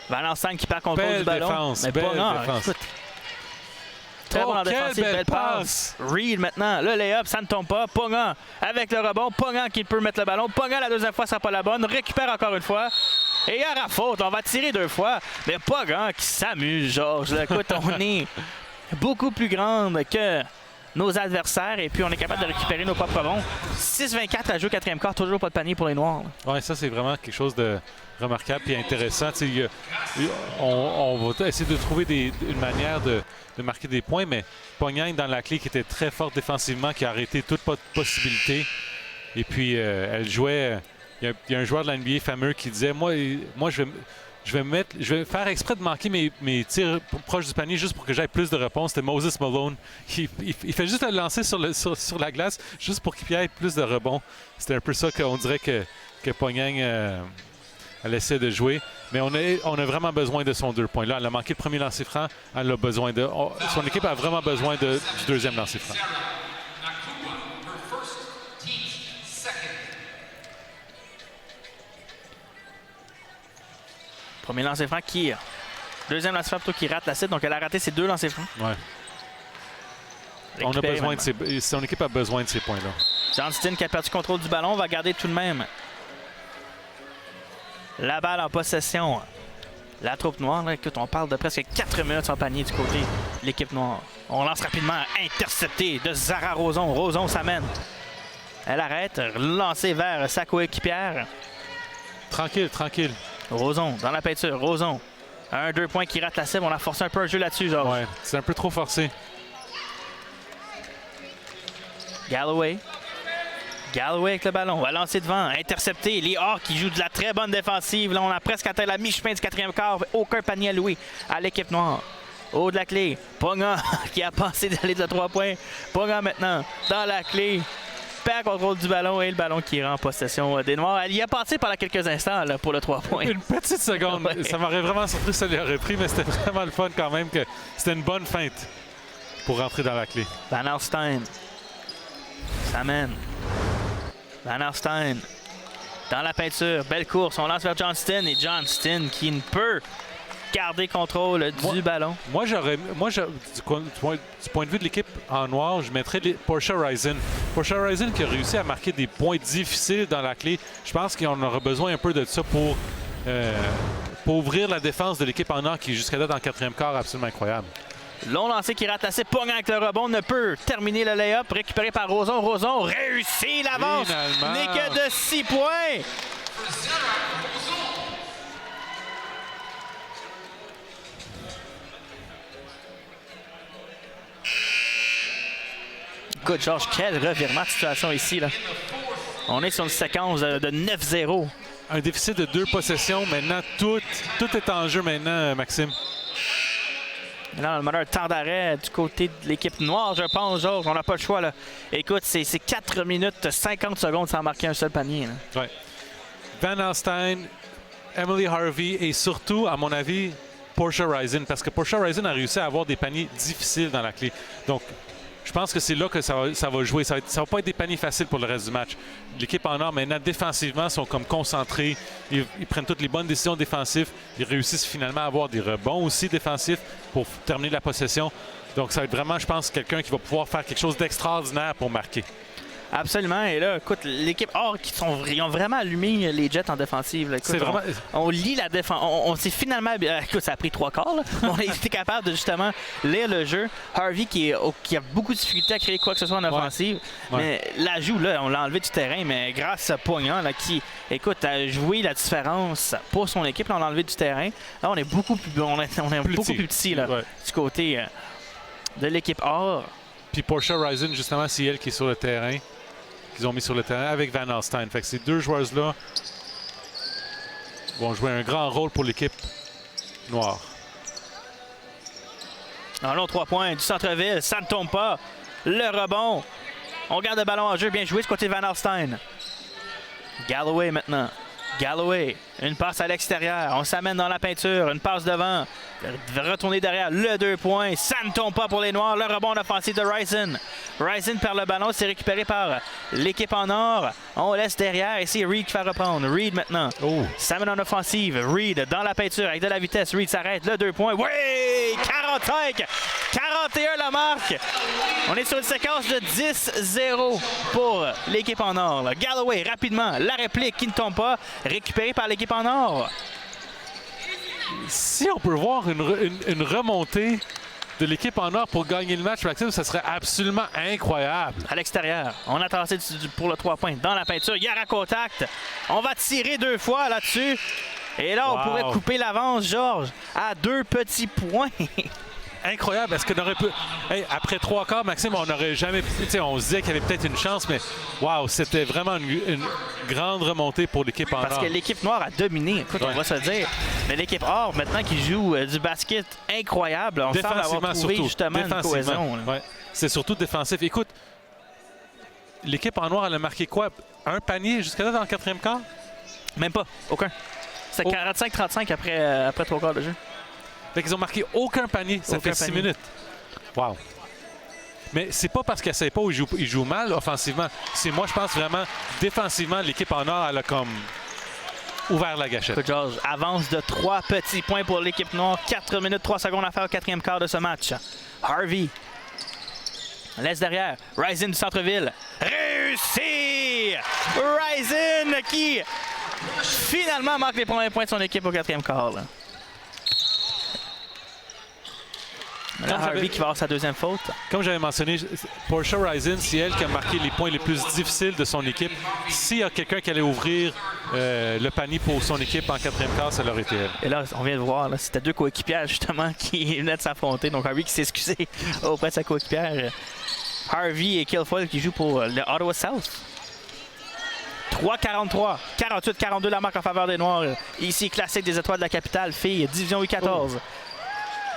Valentin qui perd contrôle du ballon. Défense, mais belle pas défense. Très bon en défensive, belle passe. Reed maintenant, le lay-up, ça ne tombe pas. Pongan avec le rebond. Pongan qui peut mettre le ballon. Pongan la deuxième fois, ça n'a pas la bonne. Récupère encore une fois. Et il y aura faute. On va tirer 2 fois. Mais Pongan qui s'amuse, Georges. Écoute, on est beaucoup plus grande que nos adversaires et puis on est capable de récupérer nos propres rebonds. 6-24 à jouer 4e quart, toujours pas de panier pour les Noirs. Oui, ça c'est vraiment quelque chose de remarquable et intéressant. On va essayer de trouver une manière de marquer des points, mais Pongyang dans la clé qui était très forte défensivement, qui a arrêté toute possibilité. Et puis elle jouait. Il y a un joueur de la NBA fameux qui disait moi je vais faire exprès de manquer mes tirs proches du panier juste pour que j'aie plus de réponses. C'était Moses Malone. Il fait juste le lancer sur la glace juste pour qu'il y ait plus de rebonds. C'était un peu ça qu'on dirait que Pongyang elle essaie de jouer. Mais on a vraiment besoin de son 2 points. Là, elle a manqué le premier lancer franc. Elle a besoin son équipe a vraiment besoin du deuxième lancer franc. Premier lancer franc qui... Deuxième lancer franc plutôt qui rate la cible. Donc elle a raté ses 2 lancers francs. Ouais. On a besoin son équipe a besoin de ces points-là. Johnston qui a perdu le contrôle du ballon va garder tout de même la balle en possession La troupe noire, là, écoute, on parle de presque 4 minutes sans panier du côté de l'équipe noire. On lance rapidement, intercepté de Zara Roson. Roson s'amène. Elle arrête, lancée vers sa coéquipière. Tranquille, tranquille. Roson dans la peinture. Roson. 1-2 points qui rate la cible. On a forcé un peu un jeu là-dessus, Georges. Ouais, c'est un peu trop forcé. Galloway. Galloway avec le ballon. On va lancer devant. Intercepté. Les Hawks qui jouent de la très bonne défensive. Là, on a presque atteint la mi-chemin du 4e quart. Aucun panier alloué à l'équipe noire. Haut de la clé. Ponga qui a pensé d'aller de 3 points. Ponga maintenant dans la clé. Perd contrôle du ballon et le ballon qui rend possession des Noirs. Elle y a passé pendant quelques instants là, pour le 3 points. Une petite seconde. Ouais. Ça m'aurait vraiment surpris si ça lui aurait pris, mais c'était vraiment le fun quand même. Que c'était une bonne feinte pour rentrer dans la clé. Van Alstyne s'amène. Van Alstyne dans la peinture. Belle course. On lance vers Johnston et Johnston qui ne peut garder contrôle du ballon. Du point de vue de l'équipe en noir, je mettrais Portia Ryzen. Portia Ryzen qui a réussi à marquer des points difficiles dans la clé. Je pense qu'on aura besoin un peu de ça pour ouvrir la défense de l'équipe en or qui est jusqu'à là dans le 4e quart absolument incroyable. Long lancé qui rate assez. Ponga avec le rebond ne peut terminer le lay-up. Récupéré par Roson. Roson réussit l'avance. N'est que de 6 points. Écoute, Georges, quel revirement de situation ici, là. On est sur une séquence de 9-0. Un déficit de 2 possessions. Maintenant, tout est en jeu maintenant, Maxime. Là, on a un temps d'arrêt du côté de l'équipe noire, je pense, Georges. On n'a pas le choix, là. Écoute, c'est 4 minutes 50 secondes sans marquer un seul panier. Là. Ouais. Van Alstyne, Emily Harvey et surtout, à mon avis, Portia Ryzen. Parce que Portia Ryzen a réussi à avoir des paniers difficiles dans la clé. Donc, je pense que c'est là que ça va jouer. Ça va pas être des paniers faciles pour le reste du match. L'équipe en or, maintenant, défensivement, sont comme concentrés. Ils prennent toutes les bonnes décisions défensives. Ils réussissent finalement à avoir des rebonds aussi défensifs pour terminer la possession. Donc, ça va être vraiment, je pense, quelqu'un qui va pouvoir faire quelque chose d'extraordinaire pour marquer. Absolument. Et là, écoute, l'équipe or ils ont vraiment allumé les Jets en défensive. Là. Écoute, vraiment... on lit la défense. On s'est finalement... Écoute, ça a pris 3 quarts. Là. On a été capable de justement lire le jeu. Harvey qui a beaucoup de difficultés à créer quoi que ce soit en offensive. Ouais. Mais l'ajout, là, on l'a enlevé du terrain. Mais grâce à Poignant, là, qui, écoute, a joué la différence pour son équipe, là, on l'a enlevé du terrain. Là, on est beaucoup plus petit là, ouais. du côté de l'équipe or. Puis Portia Ryzen, justement, c'est elle qui est sur le terrain. Qu'ils ont mis sur le terrain avec Van Alstyne. Fait que ces deux joueuses-là vont jouer un grand rôle pour l'équipe noire. Un long 3 points du centre-ville. Ça ne tombe pas. Le rebond. On garde le ballon en jeu. Bien joué du côté de Van Alstyne. Galloway maintenant. Galloway. Une passe à l'extérieur. On s'amène dans la peinture. Une passe devant. Retourner derrière. Le 2 points. Ça ne tombe pas pour les Noirs. Le rebond offensif de Ryzen. Ryzen perd le ballon. C'est récupéré par l'équipe en or. On laisse derrière. Et c'est Reed qui va reprendre. Reed maintenant. S'amène en offensive. Reed dans la peinture avec de la vitesse. Reed s'arrête. Le 2 points. Oui! 45! 41 la marque. On est sur une séquence de 10-0 pour l'équipe en or. Là. Galloway rapidement. La réplique qui ne tombe pas. Récupérée par l'équipe en or. Si on peut voir une remontée de l'équipe en or pour gagner le match, Maxime, ça serait absolument incroyable. À l'extérieur, on a tassé pour le 3 points dans la peinture. Yara contact. On va tirer 2 fois là-dessus. Et là, on pourrait couper l'avance, Georges, à 2 petits points. Incroyable. Est-ce qu'on aurait pu... Hey, après 3 quarts, Maxime, on n'aurait jamais... On se disait qu'il y avait peut-être une chance, mais wow, c'était vraiment une grande remontée pour l'équipe en or. Parce que l'équipe noire a dominé, écoute, on va se dire. Mais l'équipe or, maintenant, qui joue du basket incroyable, on semble avoir trouvé justement une cohésion. Ouais. C'est surtout défensif. Écoute, l'équipe en noir, elle a marqué quoi? Un panier jusqu'à là dans le 4e quart? Même pas, aucun. C'était 45-35 après 3 quarts de jeu. Fait qu'ils ont marqué aucun panier. Ça fait 6 minutes. Wow. Mais c'est pas parce qu'ils n'essaient pas ou ils jouent mal offensivement. C'est moi, je pense vraiment, défensivement, l'équipe en or, elle a comme ouvert la gâchette. Écoute, Georges, avance de 3 petits points pour l'équipe noire. 4 minutes, 3 secondes à faire au 4e quart de ce match. Harvey laisse derrière. Ryzen du centre-ville. Réussi! Ryzen qui finalement marque les premiers points de son équipe au 4e quart. Là. Là, Harvey qui va avoir sa deuxième faute. Comme j'avais mentionné, Portia Rising, c'est elle qui a marqué les points les plus difficiles de son équipe. S'il y a quelqu'un qui allait ouvrir le panier pour son équipe en quatrième quart, ça aurait été elle. Et là, on vient de voir, c'était deux coéquipières justement qui venaient de s'affronter. Donc Harvey qui s'est excusé auprès de sa coéquipière. Harvey et Kilfoyle qui jouent pour le Ottawa South. 3-43, 48-42 la marque en faveur des Noirs. Ici, classique des étoiles de la capitale, filles, division U14.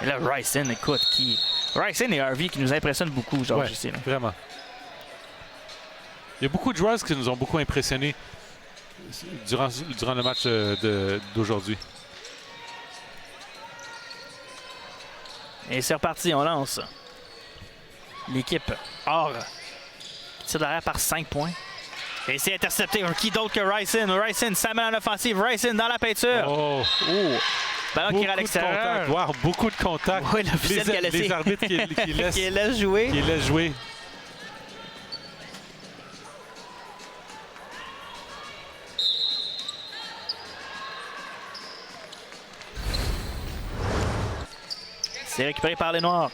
Et là, Ryson, écoute, Ryson et Harvey qui nous impressionnent beaucoup, Georges, Ouais, ici. Là. Vraiment. Il y a beaucoup de joueurs qui nous ont beaucoup impressionnés durant le match d'aujourd'hui. Et c'est reparti, on lance. L'équipe Or tire derrière par 5 points. Et c'est intercepté. Qui d'autre que Ryson? Ryson s'amène en offensive. Ryson dans la peinture. Oh! Ballon qui ira à l'extérieur. Wow, beaucoup de contacts. Oui, l'officiel qui a laissé. Les arbitres qui laissent, qui laisse jouer. Qui laissent jouer. C'est récupéré par les Noirs.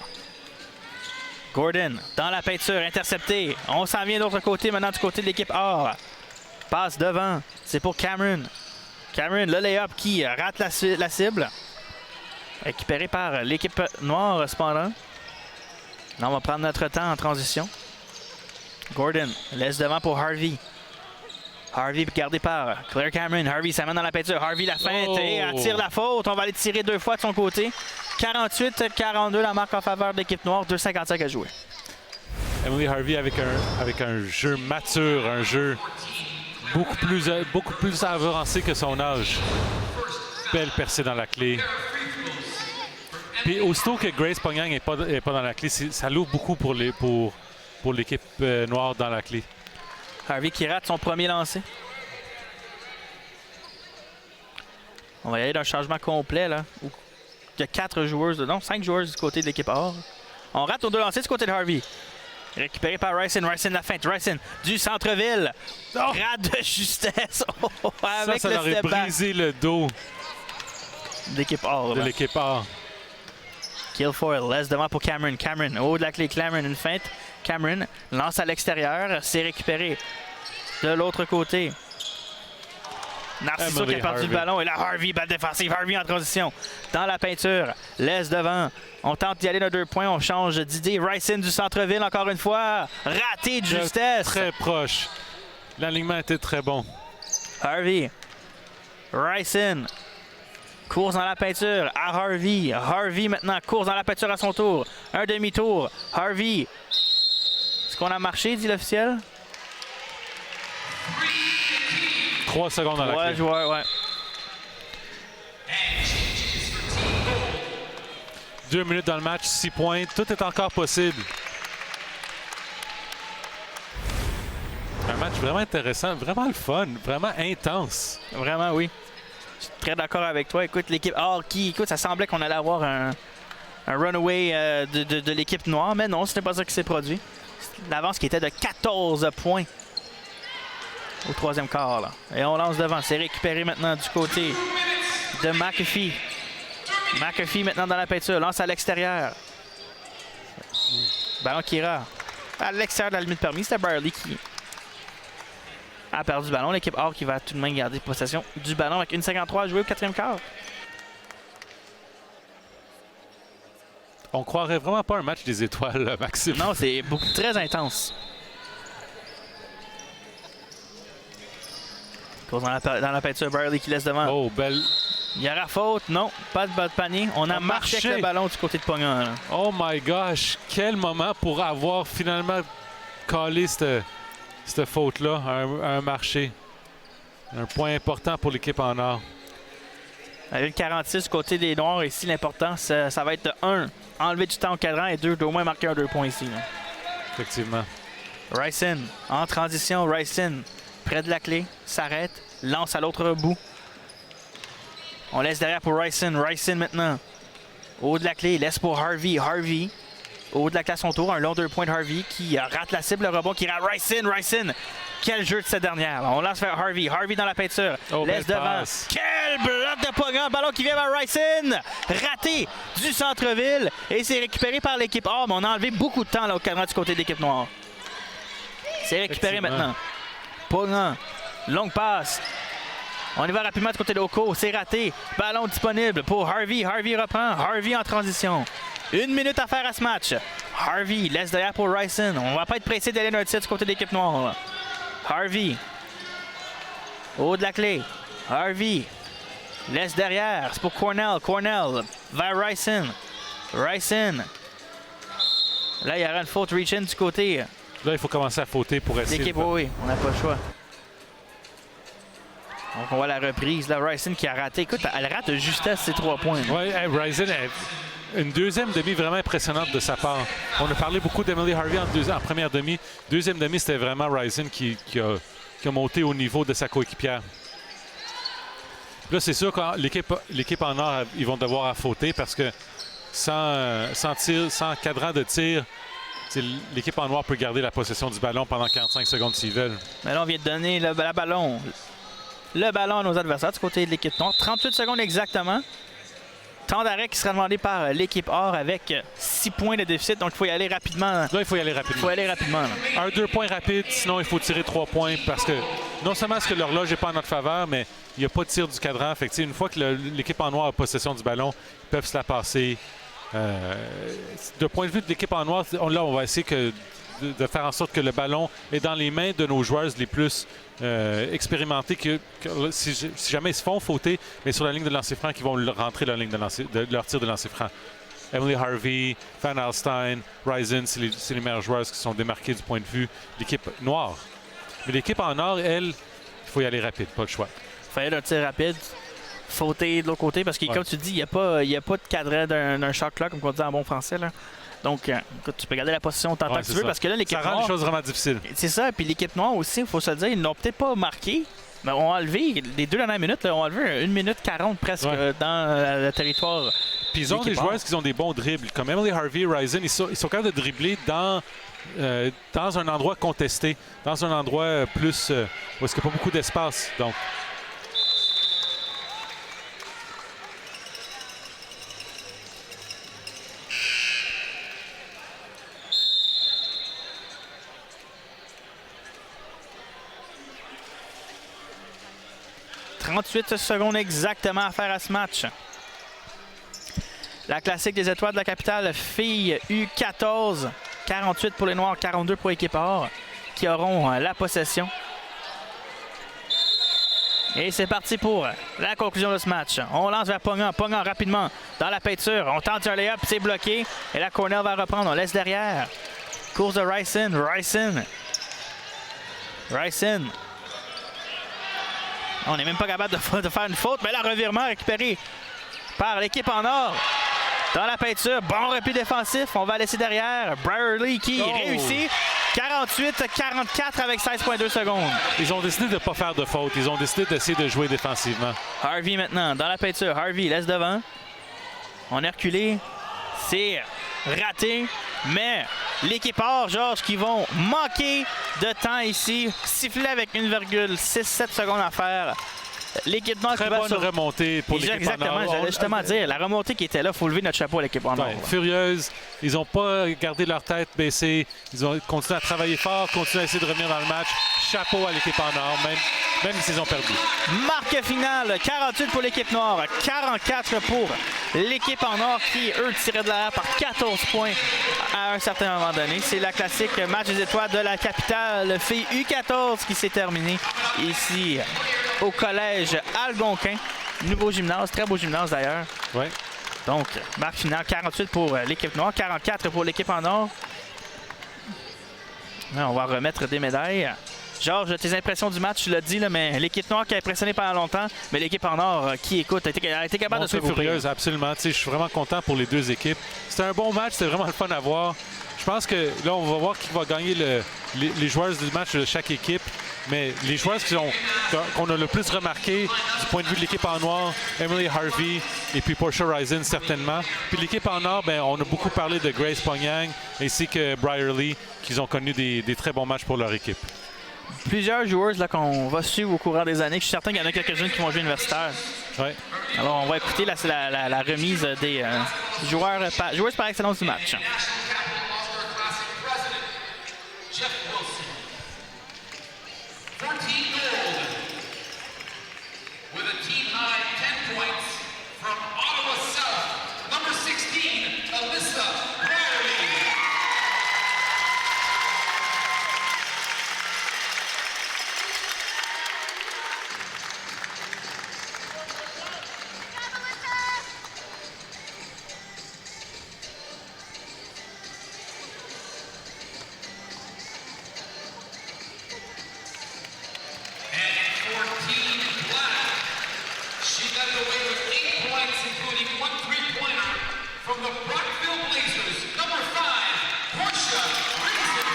Gordon dans la peinture, intercepté. On s'en vient de l'autre côté, maintenant du côté de l'équipe Or. Passe devant, c'est pour Cameron. Cameron, le lay-up qui rate la cible. Récupéré par l'équipe Noire, cependant. Là, on va prendre notre temps en transition. Gordon laisse devant pour Harvey. Harvey gardé par Claire Cameron. Harvey s'amène dans la peinture. Harvey la feinte et attire la faute. On va aller tirer 2 fois de son côté. 48-42 la marque en faveur de l'équipe noire. 2,55 à jouer. Emily Harvey avec un jeu mature, un jeu beaucoup plus avancé que son âge. Belle percée dans la clé. Puis aussitôt que Grace Pognang n'est pas dans la clé, ça l'ouvre beaucoup pour l'équipe noire dans la clé. Harvey qui rate son premier lancer. On va y aller d'un changement complet là. Il y a 4 joueurs, non, 5 joueurs du côté de l'équipe Or. On rate nos 2 lancers du côté de Harvey. Récupéré par Ryson. Ryson la feinte. Ryson du centre-ville. Rate de justesse. Avec ça le aurait step back brisé le dos de l'équipe Or. de l'équipe Or. Kilfoyle laisse devant pour Cameron. Cameron, au haut de la clé. Cameron, une feinte. Cameron lance à l'extérieur. C'est récupéré de l'autre côté. Narciso qui a perdu le ballon. Et là, Harvey, balle défensive. Harvey en transition. Dans la peinture. Laisse devant. On tente d'y aller d'un 2 points. On change d'idée. Ryson du centre-ville, encore une fois. Raté de justesse. Très proche. L'alignement était très bon. Harvey. Ryson. Course dans la peinture à Harvey. Harvey maintenant course dans la peinture à son tour. Un demi-tour. Harvey. Est-ce qu'on a marché, dit l'officiel? 3 secondes dans la clé. Joueurs, ouais. 2 minutes dans le match, 6 points. Tout est encore possible. Un match vraiment intéressant, vraiment le fun, vraiment intense. Vraiment, oui. Je suis très d'accord avec toi. Écoute, l'équipe Or écoute, ça semblait qu'on allait avoir un runaway de l'équipe noire, mais non, ce n'est pas ça qui s'est produit. L'avance qui était de 14 points au 3e quart. Là. Et on lance devant. C'est récupéré maintenant du côté de McAfee. McAfee maintenant dans la peinture. Lance à l'extérieur. Ballon qui ira à l'extérieur de la limite permise. C'était Barley qui a perdu le ballon. L'équipe Or qui va tout de même garder possession du ballon avec 1,53 à jouer au 4e quart. On croirait vraiment pas un match des étoiles, Maxime. Non, c'est très intense. Course dans la peinture, Barley qui laisse devant. Oh, belle. Il y aura faute. Non, pas de bas de panier. On a marché avec le ballon du côté de Pognon. Là. Oh my gosh, quel moment pour avoir finalement collé cette faute-là, un marché. Un point important pour l'équipe en or. À 1,46 du côté des Noirs. Ici, l'important, ça va être de 1, enlever du temps au cadran et 2, d'au moins marquer un 2 points ici. Là. Effectivement. Ryson, en transition. Ryson, près de la clé, s'arrête, lance à l'autre bout. On laisse derrière pour Ryson. Ryson maintenant. Au haut de la clé, laisse pour Harvey. Harvey. Au de la classe son tour, un long 2 points de Harvey qui rate la cible, le rebond qui rate Ryson. Quel jeu de cette dernière. On lance vers Harvey. Harvey dans la peinture. Laisse devant. Passe. Quel bloc de Poggan. Ballon qui vient vers Ryson. Raté du centre-ville. Et c'est récupéré par l'équipe or. Mais on a enlevé beaucoup de temps là, au cadran du côté de l'équipe noire. C'est récupéré maintenant. Poggan. Longue passe. On y va rapidement du côté de Oko. C'est raté. Ballon disponible pour Harvey. Harvey reprend. Harvey en transition. 1 minute à faire à ce match. Harvey laisse derrière pour Ryson. On va pas être pressé d'aller d'un tir du côté de l'équipe noire. Là. Harvey. Haut de la clé. Harvey. Laisse derrière. C'est pour Cornell. Cornell vers Ryson. Ryson. Là, il y aura une faute reach-in du côté. Là, il faut commencer à fauter pour essayer. L'équipe, oui, on n'a pas le choix. Donc, on voit la reprise. Là, Ryson qui a raté. Écoute, elle rate de justesse ses 3 points. Oui, Ryson, une deuxième demi vraiment impressionnante de sa part. On a parlé beaucoup d'Emily Harvey en première demi. Deuxième demi, c'était vraiment Ryson qui a monté au niveau de sa coéquipière. Là, c'est sûr que l'équipe en or, ils vont devoir affauter parce que sans cadran de tir, l'équipe en noir peut garder la possession du ballon pendant 45 secondes s'ils veulent. Mais là, on vient de donner le ballon à nos adversaires du côté de l'équipe noire. 38 secondes exactement. Temps d'arrêt qui sera demandé par l'équipe or avec 6 points de déficit. Donc, il faut y aller rapidement. Là, il faut y aller rapidement. Il faut aller rapidement. Là. 2 points rapides, sinon il faut tirer 3 points parce que non seulement est-ce que l'horloge n'est pas en notre faveur, mais il n'y a pas de tir du cadran. Fait que, une fois que l'équipe en noir a possession du ballon, ils peuvent se la passer. De point de vue de l'équipe en noir, là, on va essayer de faire en sorte que le ballon est dans les mains de nos joueurs les plus expérimentés si jamais ils se font fauter, mais sur la ligne de lancer franc, qui vont rentrer leur tir de lancer franc. Emily Harvey, Van Alstyne, Ryson, c'est les meilleurs joueurs qui sont démarqués du point de vue de l'équipe noire. Mais l'équipe en or, elle, il faut y aller rapide, pas le choix. Il faut y aller d'un tir rapide. Fauter de l'autre côté parce que, comme tu dis, il n'y a pas de cadran d'un shot clock, comme on dit en bon français. Là. Donc, écoute, tu peux garder la position autant que tu veux parce que là, l'équipe noire... Ça rend les choses vraiment difficiles. C'est ça. Puis l'équipe noire aussi, il faut se le dire, ils n'ont peut-être pas marqué, mais ont enlevé, les 2 dernières minutes, ont enlevé 1 minute 40 presque dans le territoire. Puis ils ont des joueurs qui ont des bons dribbles. Comme Emily Harvey et Ryson, ils sont capables de dribbler dans un endroit contesté, dans un endroit plus où est-ce qu'il n'y a pas beaucoup d'espace. Donc, « 38 secondes exactement à faire à ce match. La classique des étoiles de la capitale, filles U14, 48 pour les Noirs, 42 pour l'équipe or, qui auront la possession. Et c'est parti pour la conclusion de ce match. On lance vers Poggan. Poggan rapidement dans la peinture. On tente un layup, c'est bloqué. Et là, Cornell va reprendre. On laisse derrière. Course de Ryson. On n'est même pas capable de faire une faute, mais là, revirement récupéré par l'équipe en or. Dans la peinture, bon repli défensif. On va laisser derrière Brierly qui réussit. 48-44 avec 16,2 secondes. Ils ont décidé de ne pas faire de faute. Ils ont décidé d'essayer de jouer défensivement. Harvey maintenant, dans la peinture. Harvey laisse devant. On est reculé. C'est raté. Mais l'équipe or, Georges, qui vont manquer de temps ici. Siffler avec 1,67 secondes à faire. L'équipe noire très qui va bonne remontée pour l'équipe en or. Exactement, j'allais justement dire. La remontée qui était là, il faut lever notre chapeau à l'équipe en or. Furieuse. Ils n'ont pas gardé leur tête baissée. Ils ont continué à travailler fort, continué à essayer de revenir dans le match. Chapeau à l'équipe en or, même s'ils ont perdu. Marque finale, 48 pour l'équipe noire, 44 pour l'équipe en or qui, eux, tiraient de l'arrière par 14 points à un certain moment donné. C'est la classique match des étoiles de la capitale filles U14 qui s'est terminée ici au collège Algonquin. Nouveau gymnase, très beau gymnase d'ailleurs. Oui. Donc, marque finale, 48 pour l'équipe noire, 44 pour l'équipe en or. Là, on va remettre des médailles. Georges, tes impressions du match, tu l'as dit, là, mais l'équipe noire qui a impressionné pendant longtemps, mais l'équipe en or qui, écoute, a été capable de se regrouper. Furieuse, absolument. Je suis vraiment content pour les deux équipes. C'était un bon match, c'était vraiment le fun à voir. Je pense que là, on va voir qui va gagner les joueurs du match de chaque équipe. Mais les joueurs qu'on a le plus remarqué du point de vue de l'équipe en noir, Emily Harvey et puis Portia Rison certainement. Puis l'équipe en or, ben, on a beaucoup parlé de Grace Pongyang ainsi que Brierly, qui ont connu des très bons matchs pour leur équipe. Plusieurs joueuses qu'on va suivre au courant des années. Je suis certain qu'il y en a quelques-unes qui vont jouer universitaire. Ouais. Alors, on va écouter la remise des joueuses par excellence du match. Jeff Wilson, 14 gold, with a team high 10 points from Ottawa South, number 16, Alyssa Brierly. She led the way with 8 points, including 1 3-pointer from the Brockville Blazers, number 5, Portia Rison.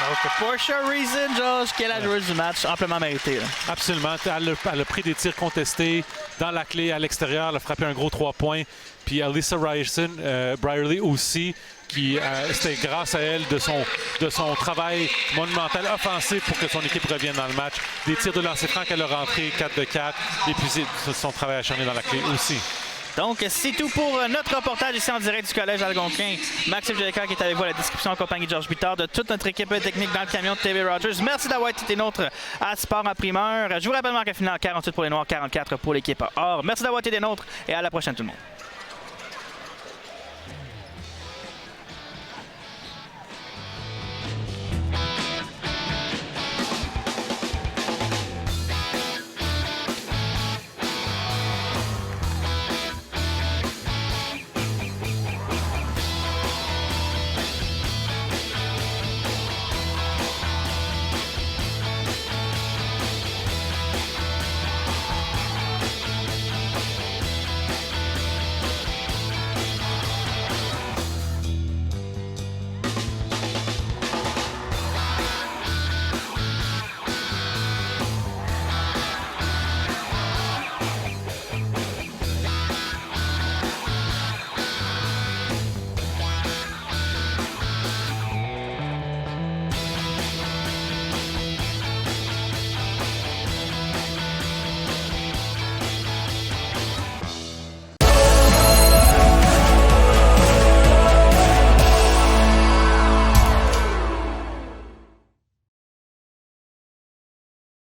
Donc, Portia Rison, George, qui est la joueuse du match, amplement méritée. Là. Absolument. Elle a pris des tirs contestés dans la clé à l'extérieur. Elle a frappé un gros 3 points. Puis Alyssa Rison, Brierly aussi, c'était grâce à elle de son travail monumental offensif pour que son équipe revienne dans le match. Des tirs de lancer franc qu'elle a rentrés 4 de 4. Et puis son travail acharné dans la clé aussi. Donc, c'est tout pour notre reportage ici en direct du Collège Algonquin. Maxime Jolicoeur qui est avec vous à la description en compagnie de Georges Bittard, de toute notre équipe technique dans le camion de TV Rogers. Merci d'avoir été nôtres à Sport en primeur. Je vous rappelle, marque finale 48 pour les Noirs, 44 pour l'équipe Or. Merci d'avoir été des nôtres et à la prochaine tout le monde.